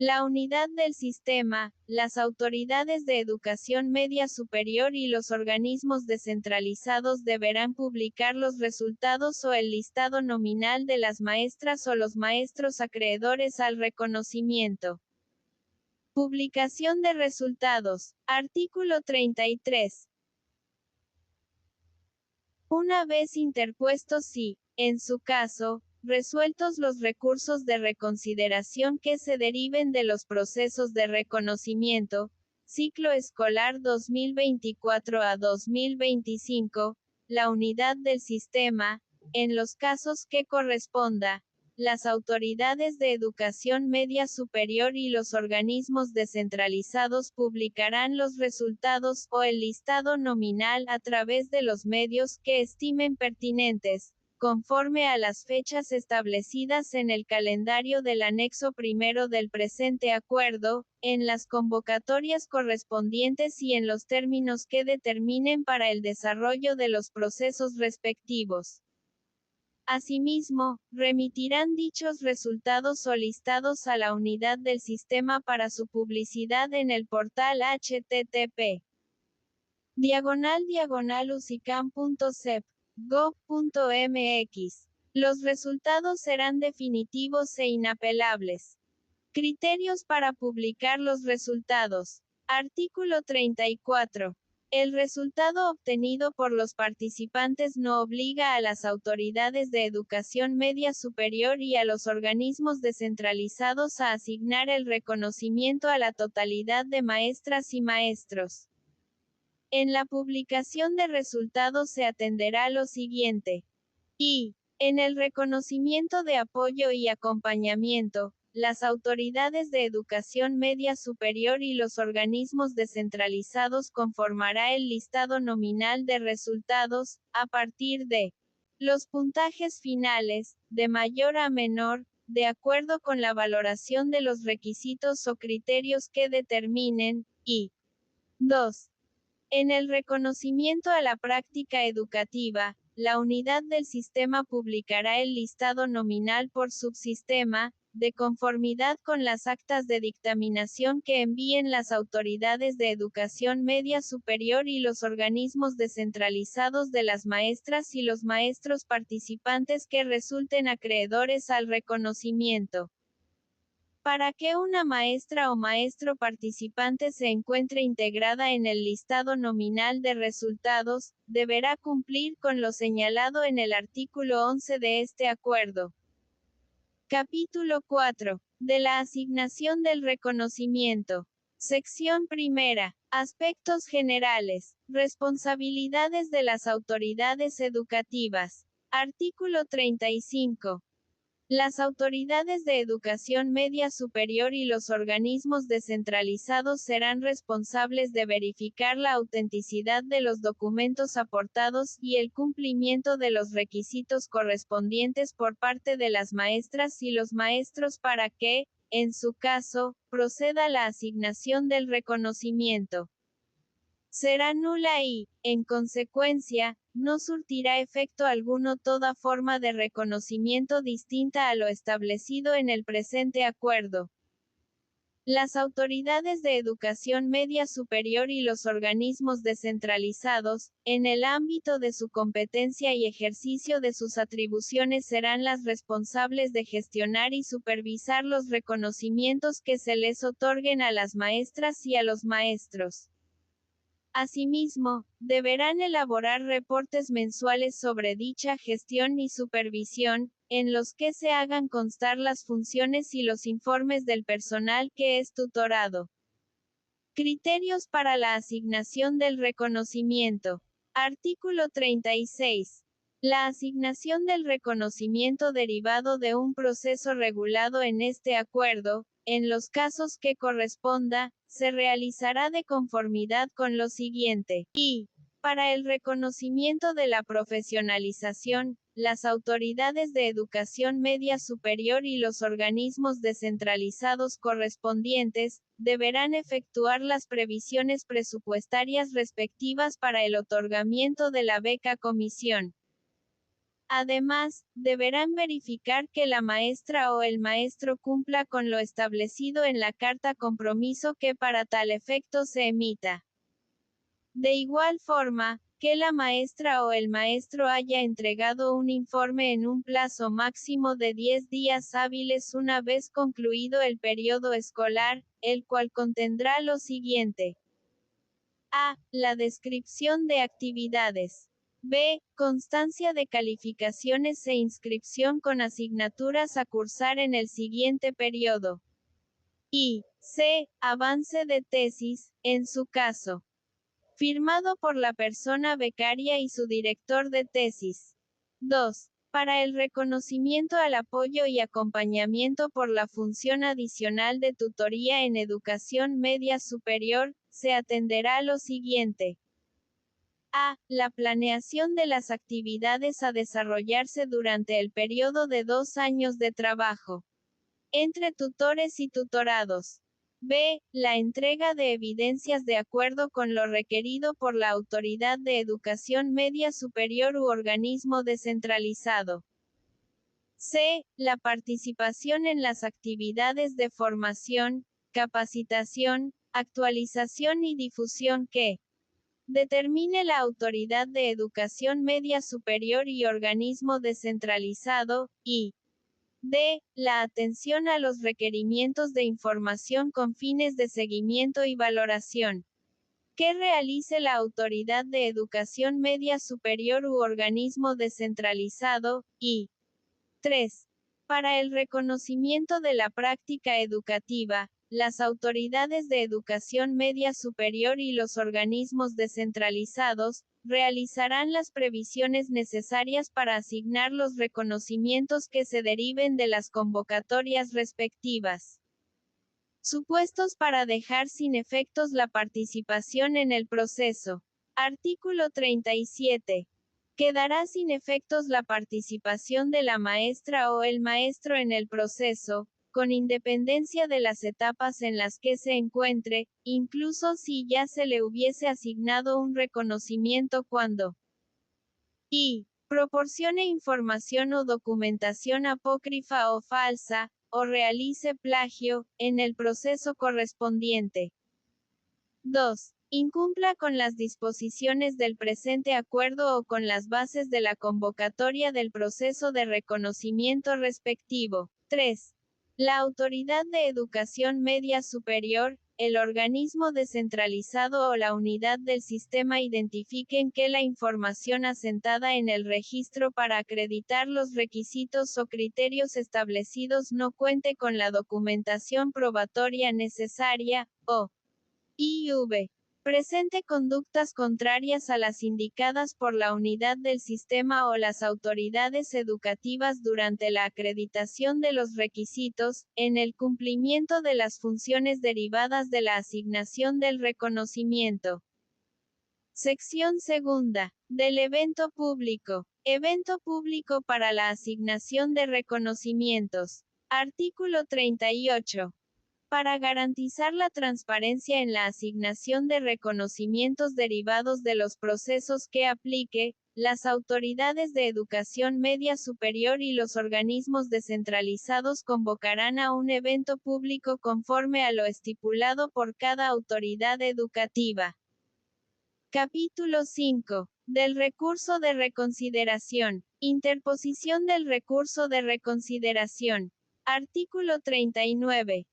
La unidad del sistema, las autoridades de educación media superior y los organismos descentralizados deberán publicar los resultados o el listado nominal de las maestras o los maestros acreedores al reconocimiento. Publicación de resultados. Artículo 33. Una vez interpuestos y, en su caso, resueltos los recursos de reconsideración que se deriven de los procesos de reconocimiento, ciclo escolar 2024 a 2025, la unidad del sistema, en los casos que corresponda, las autoridades de educación media superior y los organismos descentralizados publicarán los resultados o el listado nominal a través de los medios que estimen pertinentes, conforme a las fechas establecidas en el calendario del anexo primero del presente acuerdo, en las convocatorias correspondientes y en los términos que determinen para el desarrollo de los procesos respectivos. Asimismo, remitirán dichos resultados o listados a la unidad del sistema para su publicidad en el portal http://usicam.sep.gov.mx. Los resultados serán definitivos e inapelables. Criterios para publicar los resultados. Artículo 34. El resultado obtenido por los participantes no obliga a las autoridades de educación media superior y a los organismos descentralizados a asignar el reconocimiento a la totalidad de maestras y maestros. En la publicación de resultados se atenderá lo siguiente. Y, en el reconocimiento de apoyo y acompañamiento, las autoridades de educación media superior y los organismos descentralizados conformará el listado nominal de resultados, a partir de los puntajes finales, de mayor a menor, de acuerdo con la valoración de los requisitos o criterios que determinen, y 2. En el reconocimiento a la práctica educativa, la unidad del sistema publicará el listado nominal por subsistema, de conformidad con las actas de dictaminación que envíen las autoridades de educación media superior y los organismos descentralizados de las maestras y los maestros participantes que resulten acreedores al reconocimiento. Para que una maestra o maestro participante se encuentre integrada en el listado nominal de resultados, deberá cumplir con lo señalado en el artículo 11 de este acuerdo. Capítulo 4. De la asignación del reconocimiento. Sección primera. Aspectos generales. Responsabilidades de las autoridades educativas. Artículo 35. Las autoridades de educación media superior y los organismos descentralizados serán responsables de verificar la autenticidad de los documentos aportados y el cumplimiento de los requisitos correspondientes por parte de las maestras y los maestros para que, en su caso, proceda la asignación del reconocimiento. Será nula y, en consecuencia, no surtirá efecto alguno toda forma de reconocimiento distinta a lo establecido en el presente acuerdo. Las autoridades de educación media superior y los organismos descentralizados, en el ámbito de su competencia y ejercicio de sus atribuciones serán las responsables de gestionar y supervisar los reconocimientos que se les otorguen a las maestras y a los maestros. Asimismo, deberán elaborar reportes mensuales sobre dicha gestión y supervisión, en los que se hagan constar las funciones y los informes del personal que es tutorado. Criterios para la asignación del reconocimiento. Artículo 36. La asignación del reconocimiento derivado de un proceso regulado en este acuerdo, en los casos que corresponda, se realizará de conformidad con lo siguiente. Y, para el reconocimiento de la profesionalización, las autoridades de educación media superior y los organismos descentralizados correspondientes, deberán efectuar las previsiones presupuestarias respectivas para el otorgamiento de la beca comisión. Además, deberán verificar que la maestra o el maestro cumpla con lo establecido en la carta compromiso que para tal efecto se emita. De igual forma, que la maestra o el maestro haya entregado un informe en un plazo máximo de 10 días hábiles una vez concluido el periodo escolar, el cual contendrá lo siguiente. A. La descripción de actividades. B. Constancia de calificaciones e inscripción con asignaturas a cursar en el siguiente periodo. Y C. Avance de tesis, en su caso. Firmado por la persona becaria y su director de tesis. 2. Para el reconocimiento al apoyo y acompañamiento por la función adicional de tutoría en educación media superior, se atenderá a lo siguiente. A. La planeación de las actividades a desarrollarse durante el periodo de 2 años de trabajo entre tutores y tutorados. B. La entrega de evidencias de acuerdo con lo requerido por la autoridad de educación media superior u organismo descentralizado. C. La participación en las actividades de formación, capacitación, actualización y difusión que determine la autoridad de educación media superior y organismo descentralizado, y D. La atención a los requerimientos de información con fines de seguimiento y valoración que realice la autoridad de educación media superior u organismo descentralizado, y 3. Para el reconocimiento de la práctica educativa, las autoridades de educación media superior y los organismos descentralizados, realizarán las previsiones necesarias para asignar los reconocimientos que se deriven de las convocatorias respectivas. Supuestos para dejar sin efectos la participación en el proceso. Artículo 37. Quedará sin efectos la participación de la maestra o el maestro en el proceso, con independencia de las etapas en las que se encuentre, incluso si ya se le hubiese asignado un reconocimiento cuando y proporcione información o documentación apócrifa o falsa, o realice plagio, en el proceso correspondiente. 2. Incumpla con las disposiciones del presente acuerdo o con las bases de la convocatoria del proceso de reconocimiento respectivo. 3. La Autoridad de Educación Media Superior, el organismo descentralizado o la unidad del sistema identifiquen que la información asentada en el registro para acreditar los requisitos o criterios establecidos no cuente con la documentación probatoria necesaria, o IV. Presente conductas contrarias a las indicadas por la unidad del sistema o las autoridades educativas durante la acreditación de los requisitos, en el cumplimiento de las funciones derivadas de la asignación del reconocimiento. Sección segunda. Del evento público. Evento público para la asignación de reconocimientos. Artículo 38. Para garantizar la transparencia en la asignación de reconocimientos derivados de los procesos que aplique, las autoridades de educación media superior y los organismos descentralizados convocarán a un evento público conforme a lo estipulado por cada autoridad educativa. Capítulo 5. Del recurso de reconsideración. Interposición del recurso de reconsideración. Artículo 39.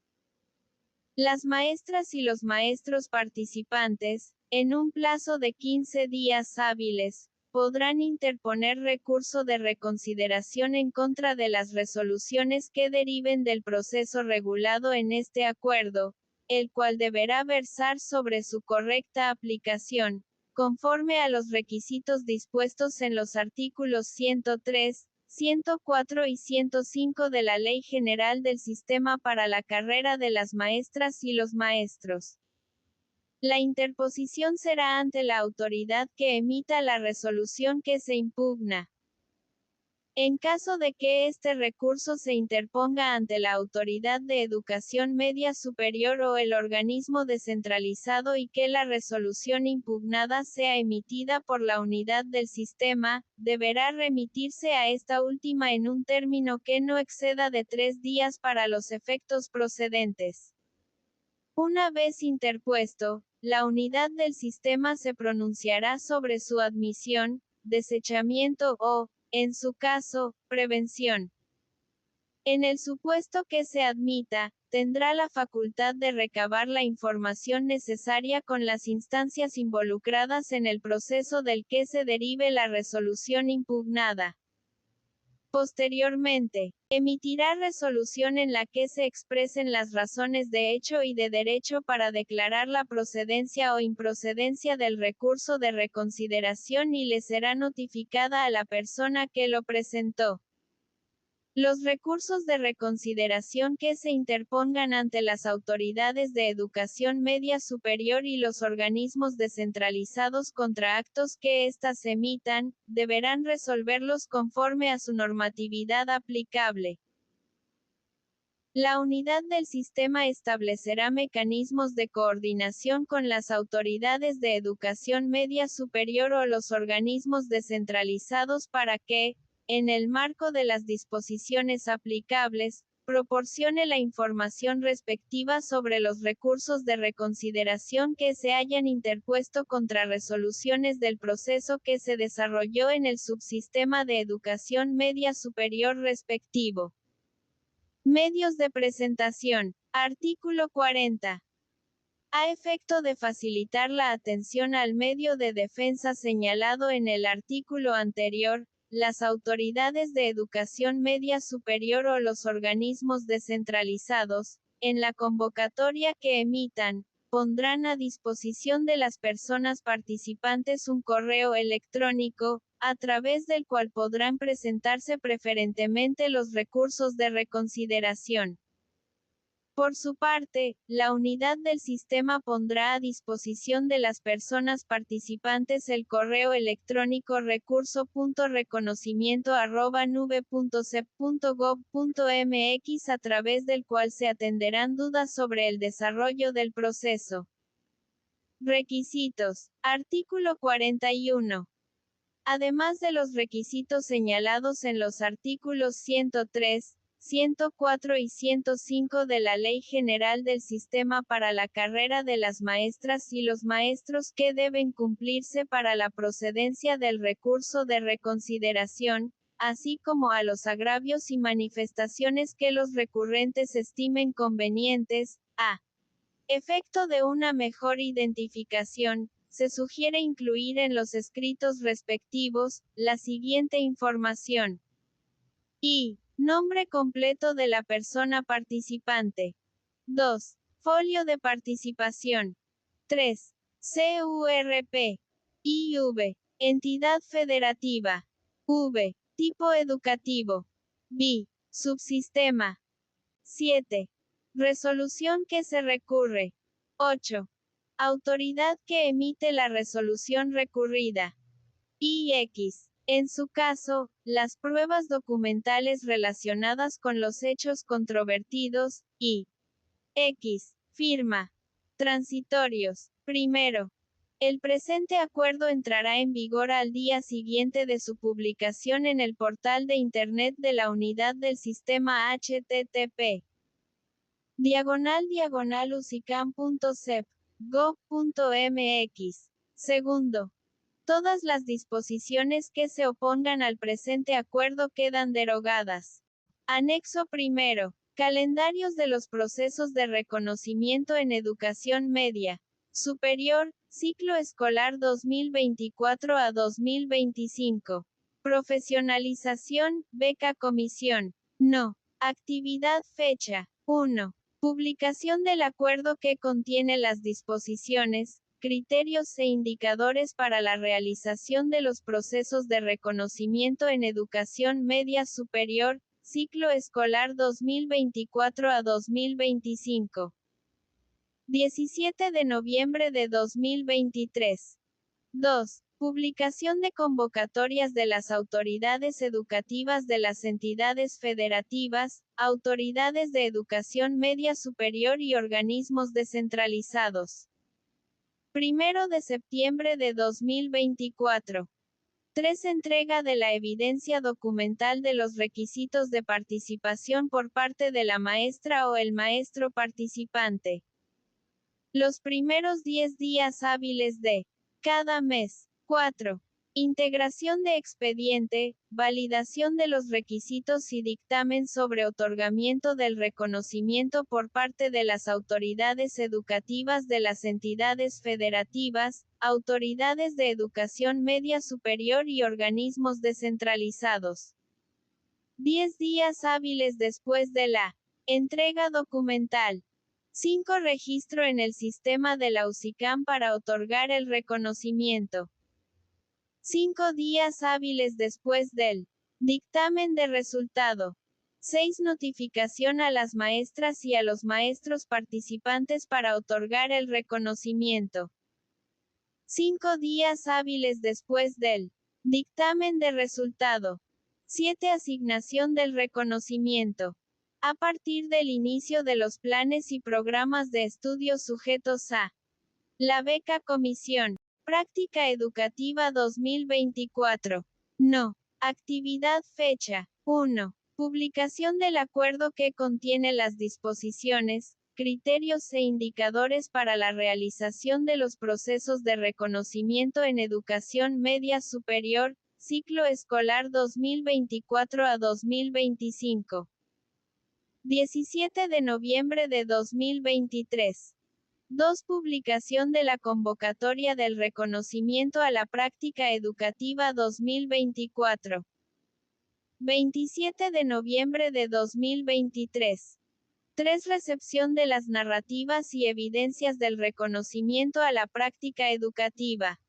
Las maestras y los maestros participantes, en un plazo de 15 días hábiles, podrán interponer recurso de reconsideración en contra de las resoluciones que deriven del proceso regulado en este acuerdo, el cual deberá versar sobre su correcta aplicación, conforme a los requisitos dispuestos en los artículos 103, 104 y 105 de la Ley General del Sistema para la Carrera de las Maestras y los Maestros. La interposición será ante la autoridad que emita la resolución que se impugna. En caso de que este recurso se interponga ante la Autoridad de Educación Media Superior o el organismo descentralizado y que la resolución impugnada sea emitida por la unidad del sistema, deberá remitirse a esta última en un término que no exceda de 3 días para los efectos procedentes. Una vez interpuesto, la unidad del sistema se pronunciará sobre su admisión, desechamiento o, en su caso, prevención. En el supuesto que se admita, tendrá la facultad de recabar la información necesaria con las instancias involucradas en el proceso del que se derive la resolución impugnada. Posteriormente, emitirá resolución en la que se expresen las razones de hecho y de derecho para declarar la procedencia o improcedencia del recurso de reconsideración y le será notificada a la persona que lo presentó. Los recursos de reconsideración que se interpongan ante las autoridades de educación media superior y los organismos descentralizados contra actos que éstas emitan, deberán resolverlos conforme a su normatividad aplicable. La unidad del sistema establecerá mecanismos de coordinación con las autoridades de educación media superior o los organismos descentralizados para que, en el marco de las disposiciones aplicables, proporcione la información respectiva sobre los recursos de reconsideración que se hayan interpuesto contra resoluciones del proceso que se desarrolló en el subsistema de educación media superior respectivo. Medios de presentación. Artículo 40. A efecto de facilitar la atención al medio de defensa señalado en el artículo anterior, las autoridades de educación media superior o los organismos descentralizados, en la convocatoria que emitan, pondrán a disposición de las personas participantes un correo electrónico, a través del cual podrán presentarse preferentemente los recursos de reconsideración. Por su parte, la unidad del sistema pondrá a disposición de las personas participantes el correo electrónico recurso.reconocimiento@nube.cep.gov.mx a través del cual se atenderán dudas sobre el desarrollo del proceso. Requisitos. Artículo 41. Además de los requisitos señalados en los artículos 103, 104 y 105 de la Ley General del Sistema para la Carrera de las Maestras y los Maestros que deben cumplirse para la procedencia del recurso de reconsideración, así como a los agravios y manifestaciones que los recurrentes estimen convenientes, a efecto de una mejor identificación, se sugiere incluir en los escritos respectivos, la siguiente información. I. Nombre completo de la persona participante. 2. Folio de participación. 3. CURP. IV. Entidad federativa. V. Tipo educativo. B. Subsistema. 7. Resolución que se recurre. 8. Autoridad que emite la resolución recurrida. IX. En su caso, las pruebas documentales relacionadas con los hechos controvertidos, y X. Firma. Transitorios. Primero. El presente acuerdo entrará en vigor al día siguiente de su publicación en el portal de Internet de la unidad del sistema http://usicam.cep.gov.mx. Segundo. Todas las disposiciones que se opongan al presente acuerdo quedan derogadas. Anexo primero. Calendarios de los procesos de reconocimiento en educación media superior, ciclo escolar 2024 a 2025. Profesionalización, beca comisión. No. Actividad fecha. 1. Publicación del acuerdo que contiene las disposiciones, criterios e indicadores para la realización de los procesos de reconocimiento en educación media superior, ciclo escolar 2024 a 2025. 17 de noviembre de 2023. 2. Publicación de convocatorias de las autoridades educativas de las entidades federativas, autoridades de educación media superior y organismos descentralizados. 1 de septiembre de 2024. 3. Entrega de la evidencia documental de los requisitos de participación por parte de la maestra o el maestro participante. Los primeros 10 días hábiles de cada mes. 4. Integración de expediente, validación de los requisitos y dictamen sobre otorgamiento del reconocimiento por parte de las autoridades educativas de las entidades federativas, autoridades de educación media superior y organismos descentralizados. 10 días hábiles después de la entrega documental. 5. Registro en el sistema de la USICAM para otorgar el reconocimiento. 5 días hábiles después del dictamen de resultado. 6. Notificación a las maestras y a los maestros participantes para otorgar el reconocimiento. 5 días hábiles después del dictamen de resultado. 7. Asignación del reconocimiento. A partir del inicio de los planes y programas de estudio sujetos a la beca comisión. Práctica educativa 2024. No. Actividad fecha. 1. Publicación del acuerdo que contiene las disposiciones, criterios e indicadores para la realización de los procesos de reconocimiento en educación media superior, ciclo escolar 2024 a 2025. 17 de noviembre de 2023. 2. Publicación de la convocatoria del reconocimiento a la práctica educativa 2024. 27 de noviembre de 2023. 3. Recepción de las narrativas y evidencias del reconocimiento a la práctica educativa.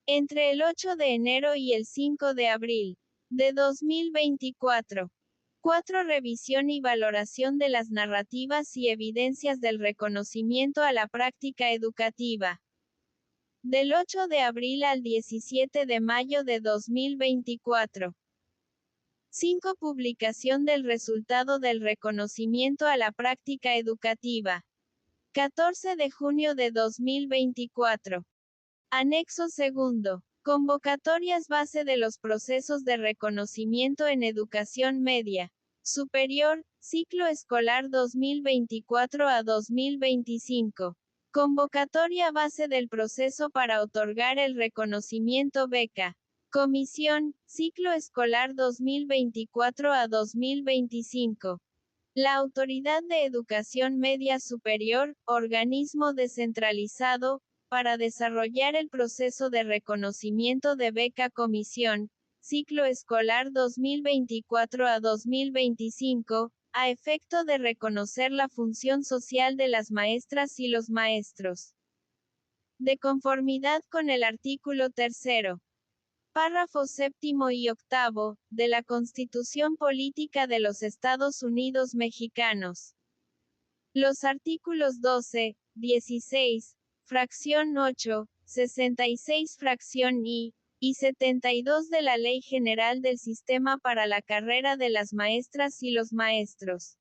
Entre el 8 de enero y el 5 de abril de 2024. 4. Revisión y valoración de las narrativas y evidencias del reconocimiento a la práctica educativa. Del 8 de abril al 17 de mayo de 2024. 5. Publicación del resultado del reconocimiento a la práctica educativa. 14 de junio de 2024. Anexo segundo. Convocatorias base de los procesos de reconocimiento en educación media superior, ciclo escolar 2024 a 2025. Convocatoria base del proceso para otorgar el reconocimiento beca. Comisión, ciclo escolar 2024 a 2025. La Autoridad de Educación Media Superior, organismo descentralizado, para desarrollar el proceso de reconocimiento de beca comisión, ciclo escolar 2024 a 2025, a efecto de reconocer la función social de las maestras y los maestros. De conformidad con el artículo 3. Párrafos 7 y 8, de la Constitución Política de los Estados Unidos Mexicanos. Los artículos 12, 16, fracción 8, 66 fracción I, y 72 de la Ley General del Sistema para la Carrera de las Maestras y los Maestros.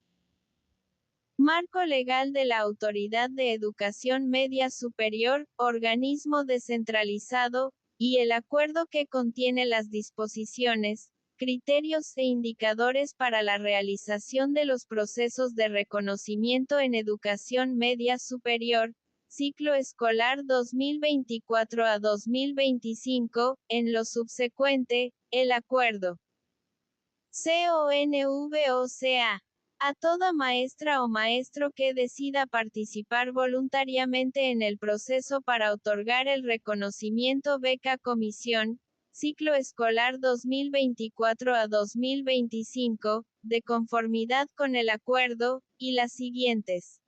Marco legal de la Autoridad de Educación Media Superior, organismo descentralizado, y el acuerdo que contiene las disposiciones, criterios e indicadores para la realización de los procesos de reconocimiento en educación media superior, ciclo escolar 2024 a 2025, en lo subsecuente, el acuerdo. CONVOCA. A toda maestra o maestro que decida participar voluntariamente en el proceso para otorgar el reconocimiento beca comisión, ciclo escolar 2024 a 2025, de conformidad con el acuerdo, y las siguientes.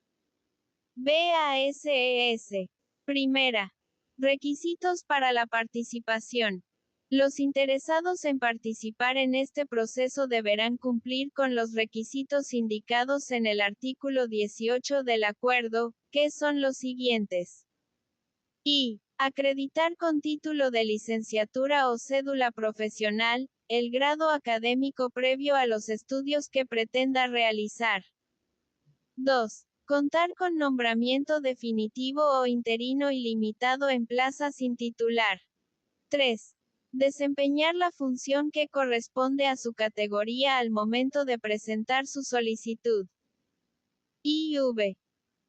BASES. Primera. Requisitos para la participación. Los interesados en participar en este proceso deberán cumplir con los requisitos indicados en el artículo 18 del acuerdo, que son los siguientes. Y. Acreditar con título de licenciatura o cédula profesional, el grado académico previo a los estudios que pretenda realizar. 2. Contar con nombramiento definitivo o interino ilimitado en plaza sin titular. 3. Desempeñar la función que corresponde a su categoría al momento de presentar su solicitud. IV.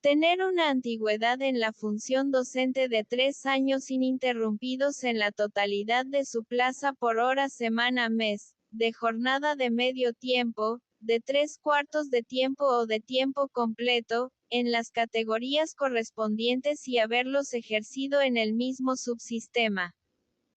Tener una antigüedad en la función docente de 3 años ininterrumpidos en la totalidad de su plaza por hora semana mes, de jornada de medio tiempo, de 3/4 de tiempo o de tiempo completo, en las categorías correspondientes y haberlos ejercido en el mismo subsistema.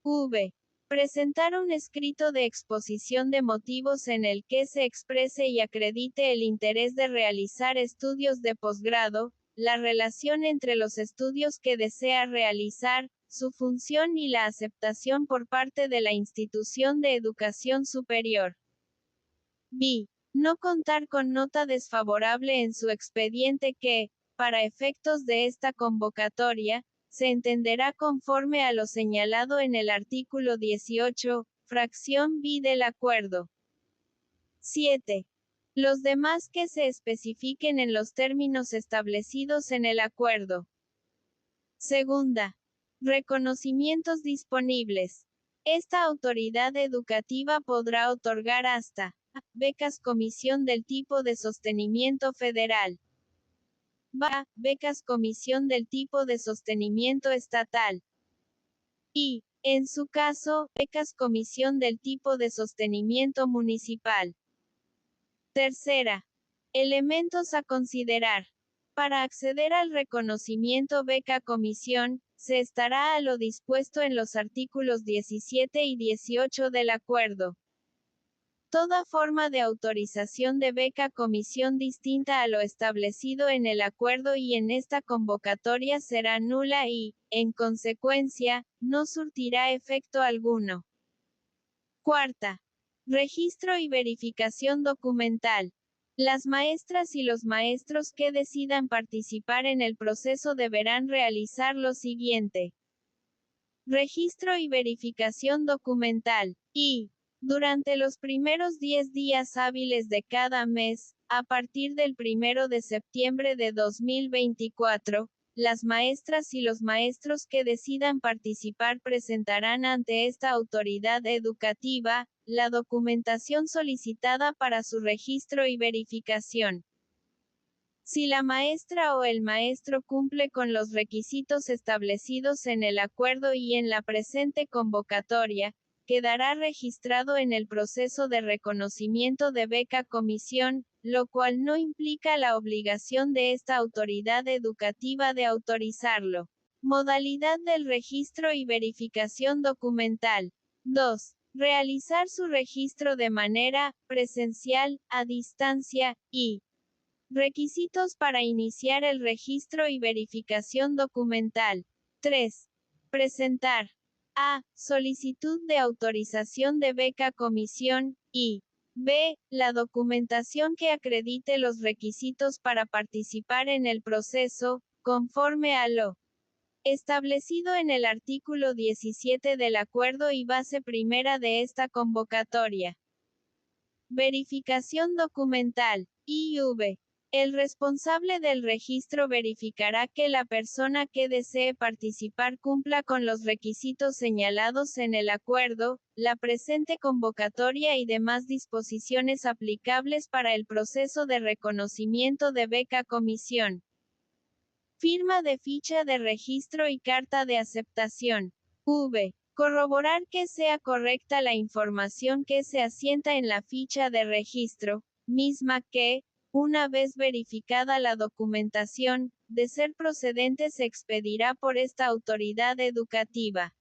V. Presentar un escrito de exposición de motivos en el que se exprese y acredite el interés de realizar estudios de posgrado, la relación entre los estudios que desea realizar, su función y la aceptación por parte de la institución de educación superior. B. No contar con nota desfavorable en su expediente que, para efectos de esta convocatoria, se entenderá conforme a lo señalado en el artículo 18, fracción B del acuerdo. 7. Los demás que se especifiquen en los términos establecidos en el acuerdo. Segunda. Reconocimientos disponibles. Esta autoridad educativa podrá otorgar hasta a. Becas comisión del tipo de sostenimiento federal. B. Becas comisión del tipo de sostenimiento estatal. Y, en su caso, becas comisión del tipo de sostenimiento municipal. Tercera. Elementos a considerar. Para acceder al reconocimiento beca comisión, se estará a lo dispuesto en los artículos 17 y 18 del acuerdo. Toda forma de autorización de beca comisión distinta a lo establecido en el acuerdo y en esta convocatoria será nula y, en consecuencia, no surtirá efecto alguno. Cuarta. Registro y verificación documental. Las maestras y los maestros que decidan participar en el proceso deberán realizar lo siguiente. Registro y verificación documental. Y, durante los primeros 10 días hábiles de cada mes, a partir del 1 de septiembre de 2024, las maestras y los maestros que decidan participar presentarán ante esta autoridad educativa la documentación solicitada para su registro y verificación. Si la maestra o el maestro cumple con los requisitos establecidos en el acuerdo y en la presente convocatoria, quedará registrado en el proceso de reconocimiento de beca comisión, lo cual no implica la obligación de esta autoridad educativa de autorizarlo. Modalidad del registro y verificación documental. 2. Realizar su registro de manera presencial, a distancia, y requisitos para iniciar el registro y verificación documental. 3. Presentar a. Solicitud de autorización de beca comisión, y b. La documentación que acredite los requisitos para participar en el proceso, conforme a lo establecido en el artículo 17 del acuerdo y base primera de esta convocatoria. Verificación documental. IV. El responsable del registro verificará que la persona que desee participar cumpla con los requisitos señalados en el acuerdo, la presente convocatoria y demás disposiciones aplicables para el proceso de reconocimiento de beca comisión. Firma de ficha de registro y carta de aceptación. V. Corroborar que sea correcta la información que se asienta en la ficha de registro, misma que, una vez verificada la documentación, de ser procedente se expedirá por esta autoridad educativa.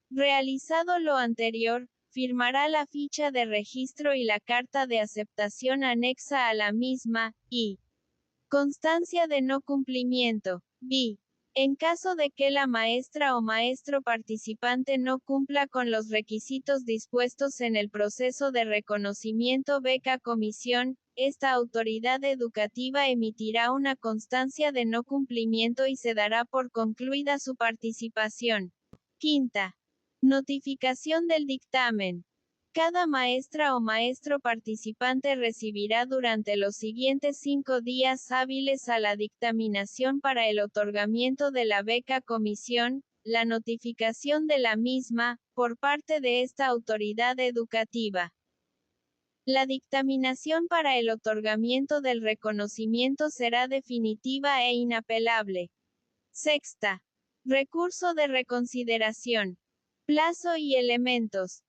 Realizado lo anterior, firmará la ficha de registro y la carta de aceptación anexa a la misma, y constancia de no cumplimiento. B. En caso de que la maestra o maestro participante no cumpla con los requisitos dispuestos en el proceso de reconocimiento beca comisión, esta autoridad educativa emitirá una constancia de no cumplimiento y se dará por concluida su participación. Quinta. Notificación del dictamen. Cada maestra o maestro participante recibirá durante los siguientes 5 días hábiles a la dictaminación para el otorgamiento de la beca comisión, la notificación de la misma, por parte de esta autoridad educativa. La dictaminación para el otorgamiento del reconocimiento será definitiva e inapelable. Sexta. Recurso de reconsideración. Plazo y elementos.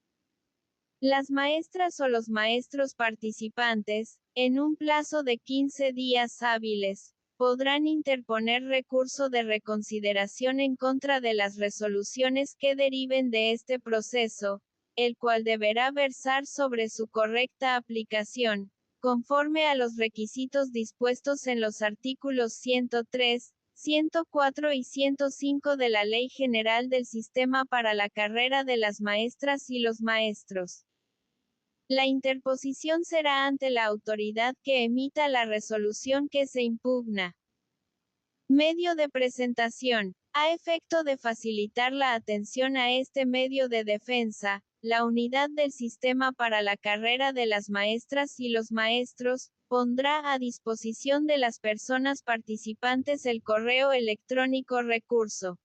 Las maestras o los maestros participantes, en un plazo de 15 días hábiles, podrán interponer recurso de reconsideración en contra de las resoluciones que deriven de este proceso, el cual deberá versar sobre su correcta aplicación, conforme a los requisitos dispuestos en los artículos 103, 104 y 105 de la Ley General del Sistema para la Carrera de las Maestras y los Maestros. La interposición será ante la autoridad que emita la resolución que se impugna. Medio de presentación. A efecto de facilitar la atención a este medio de defensa, la unidad del sistema para la carrera de las maestras y los maestros, pondrá a disposición de las personas participantes el correo electrónico recurso.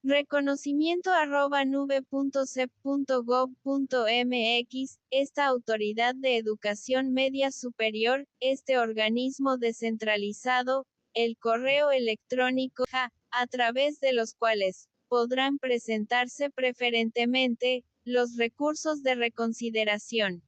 Reconocimiento@nube.cep.gov.mx, esta autoridad de educación media superior, este organismo descentralizado, el correo electrónico, a través de los cuales podrán presentarse preferentemente los recursos de reconsideración.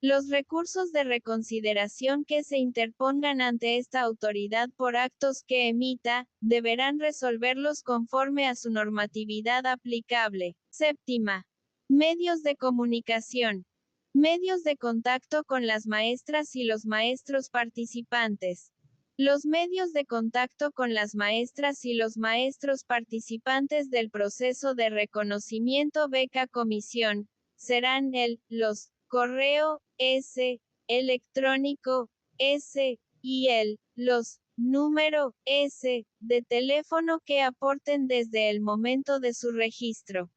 Los recursos de reconsideración que se interpongan ante esta autoridad por actos que emita, deberán resolverlos conforme a su normatividad aplicable. Séptima. Medios de comunicación. Medios de contacto con las maestras y los maestros participantes. Los medios de contacto con las maestras y los maestros participantes del proceso de reconocimiento beca comisión, serán los correo S electrónico S y los número S de teléfono que aporten desde el momento de su registro.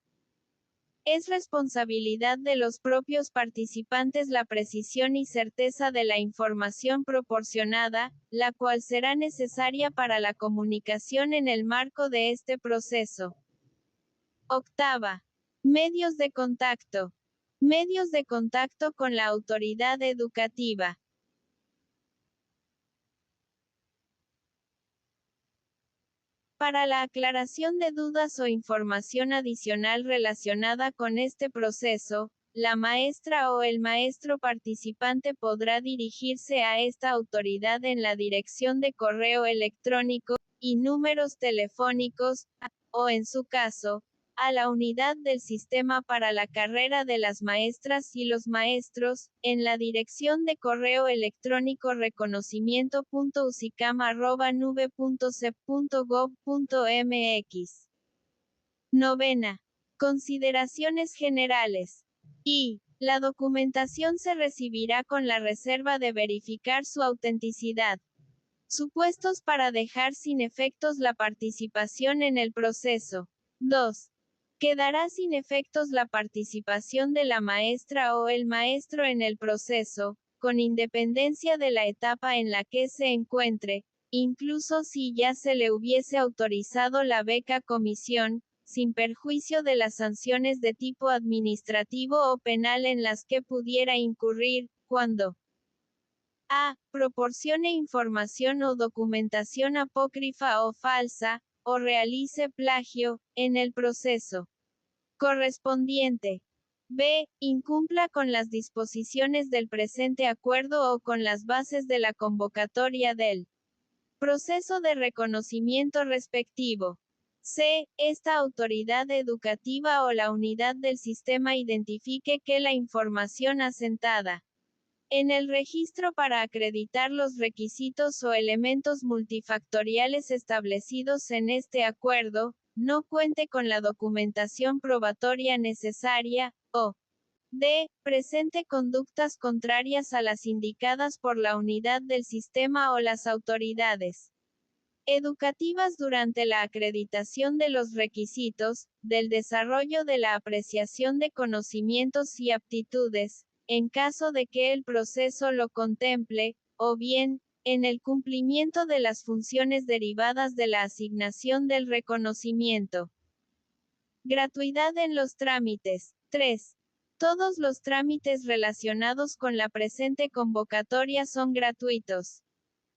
Es responsabilidad de los propios participantes la precisión y certeza de la información proporcionada, la cual será necesaria para la comunicación en el marco de este proceso. Octava. Medios de contacto. Medios de contacto con la autoridad educativa. Para la aclaración de dudas o información adicional relacionada con este proceso, la maestra o el maestro participante podrá dirigirse a esta autoridad en la dirección de correo electrónico y números telefónicos, o en su caso, a la unidad del sistema para la carrera de las maestras y los maestros, en la dirección de correo electrónico reconocimiento.ucicam@nube.cep.gov.mx. Novena. Consideraciones generales. La documentación se recibirá con la reserva de verificar su autenticidad. Supuestos para dejar sin efectos la participación en el proceso. 2. Quedará sin efectos la participación de la maestra o el maestro en el proceso, con independencia de la etapa en la que se encuentre, incluso si ya se le hubiese autorizado la beca comisión, sin perjuicio de las sanciones de tipo administrativo o penal en las que pudiera incurrir, cuando a. Proporcione información o documentación apócrifa o falsa, o realice plagio, en el proceso correspondiente. B. Incumpla con las disposiciones del presente acuerdo o con las bases de la convocatoria del proceso de reconocimiento respectivo. C. Esta autoridad educativa o la unidad del sistema identifique que la información asentada en el registro para acreditar los requisitos o elementos multifactoriales establecidos en este acuerdo, no cuente con la documentación probatoria necesaria, o d. presente conductas contrarias a las indicadas por la unidad del sistema o las autoridades educativas durante la acreditación de los requisitos, del desarrollo de la apreciación de conocimientos y aptitudes, en caso de que el proceso lo contemple, o bien, en el cumplimiento de las funciones derivadas de la asignación del reconocimiento. Gratuidad en los trámites. 3. Todos los trámites relacionados con la presente convocatoria son gratuitos.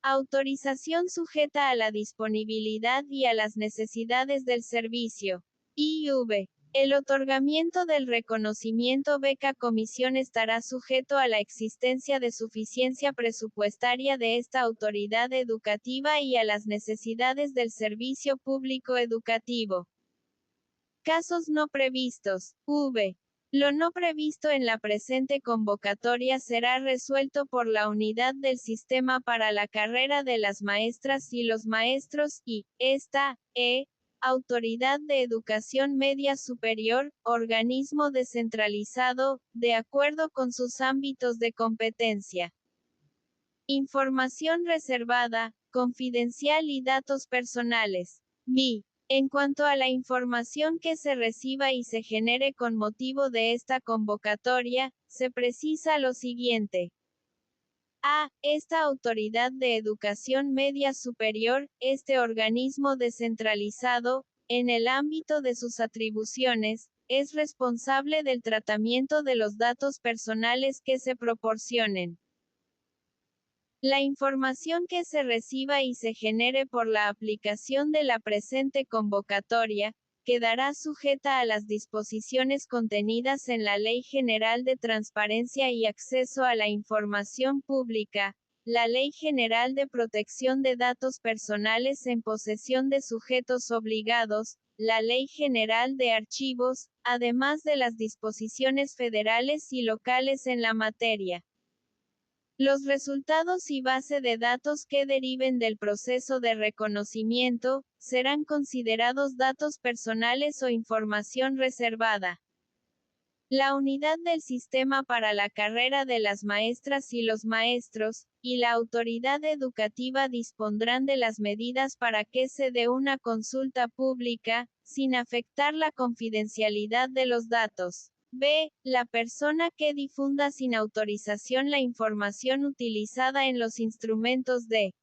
Autorización sujeta a la disponibilidad y a las necesidades del servicio. IV. El otorgamiento del reconocimiento beca comisión estará sujeto a la existencia de suficiencia presupuestaria de esta autoridad educativa y a las necesidades del servicio público educativo. Casos no previstos. V. Lo no previsto en la presente convocatoria será resuelto por la unidad del sistema para la carrera de las maestras y los maestros y, esta, Autoridad de Educación Media Superior, organismo descentralizado, de acuerdo con sus ámbitos de competencia. Información reservada, confidencial y datos personales. B. En cuanto a la información que se reciba y se genere con motivo de esta convocatoria, se precisa lo siguiente. A. Esta autoridad de educación media superior, este organismo descentralizado, en el ámbito de sus atribuciones, es responsable del tratamiento de los datos personales que se proporcionen. La información que se reciba y se genere por la aplicación de la presente convocatoria, quedará sujeta a las disposiciones contenidas en la Ley General de Transparencia y Acceso a la Información Pública, la Ley General de Protección de Datos Personales en posesión de sujetos obligados, la Ley General de Archivos, además de las disposiciones federales y locales en la materia. Los resultados y base de datos que deriven del proceso de reconocimiento, serán considerados datos personales o información reservada. La unidad del sistema para la carrera de las maestras y los maestros, y la autoridad educativa dispondrán de las medidas para que se dé una consulta pública, sin afectar la confidencialidad de los datos. B. La persona que difunda sin autorización la información utilizada en los instrumentos de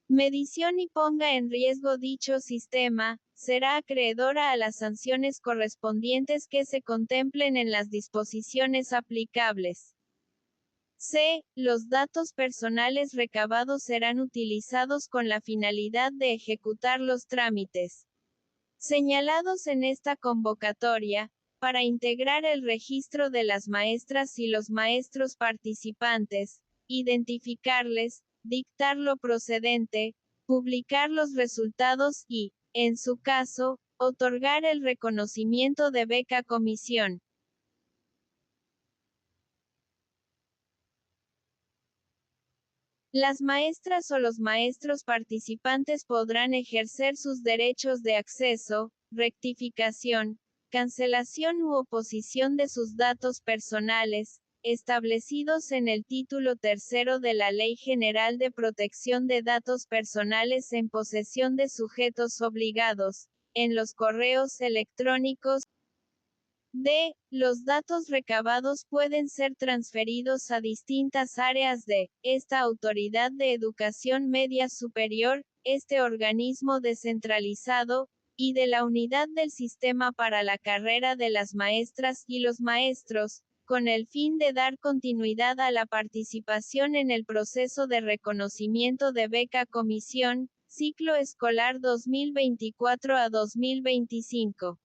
medición y ponga en riesgo dicho sistema, será acreedora a las sanciones correspondientes que se contemplen en las disposiciones aplicables. C. Los datos personales recabados serán utilizados con la finalidad de ejecutar los trámites señalados en esta convocatoria, para integrar el registro de las maestras y los maestros participantes, identificarles, dictar lo procedente, publicar los resultados y, en su caso, otorgar el reconocimiento de beca comisión. Las maestras o los maestros participantes podrán ejercer sus derechos de acceso, rectificación, cancelación u oposición de sus datos personales, establecidos en el título tercero de la Ley General de Protección de Datos Personales en posesión de sujetos obligados, en los correos electrónicos. D. Los datos recabados pueden ser transferidos a distintas áreas de esta Autoridad de Educación Media Superior, este organismo descentralizado, y de la Unidad del Sistema para la Carrera de las Maestras y los Maestros, con el fin de dar continuidad a la participación en el proceso de reconocimiento de beca comisión, ciclo escolar 2024 a 2025.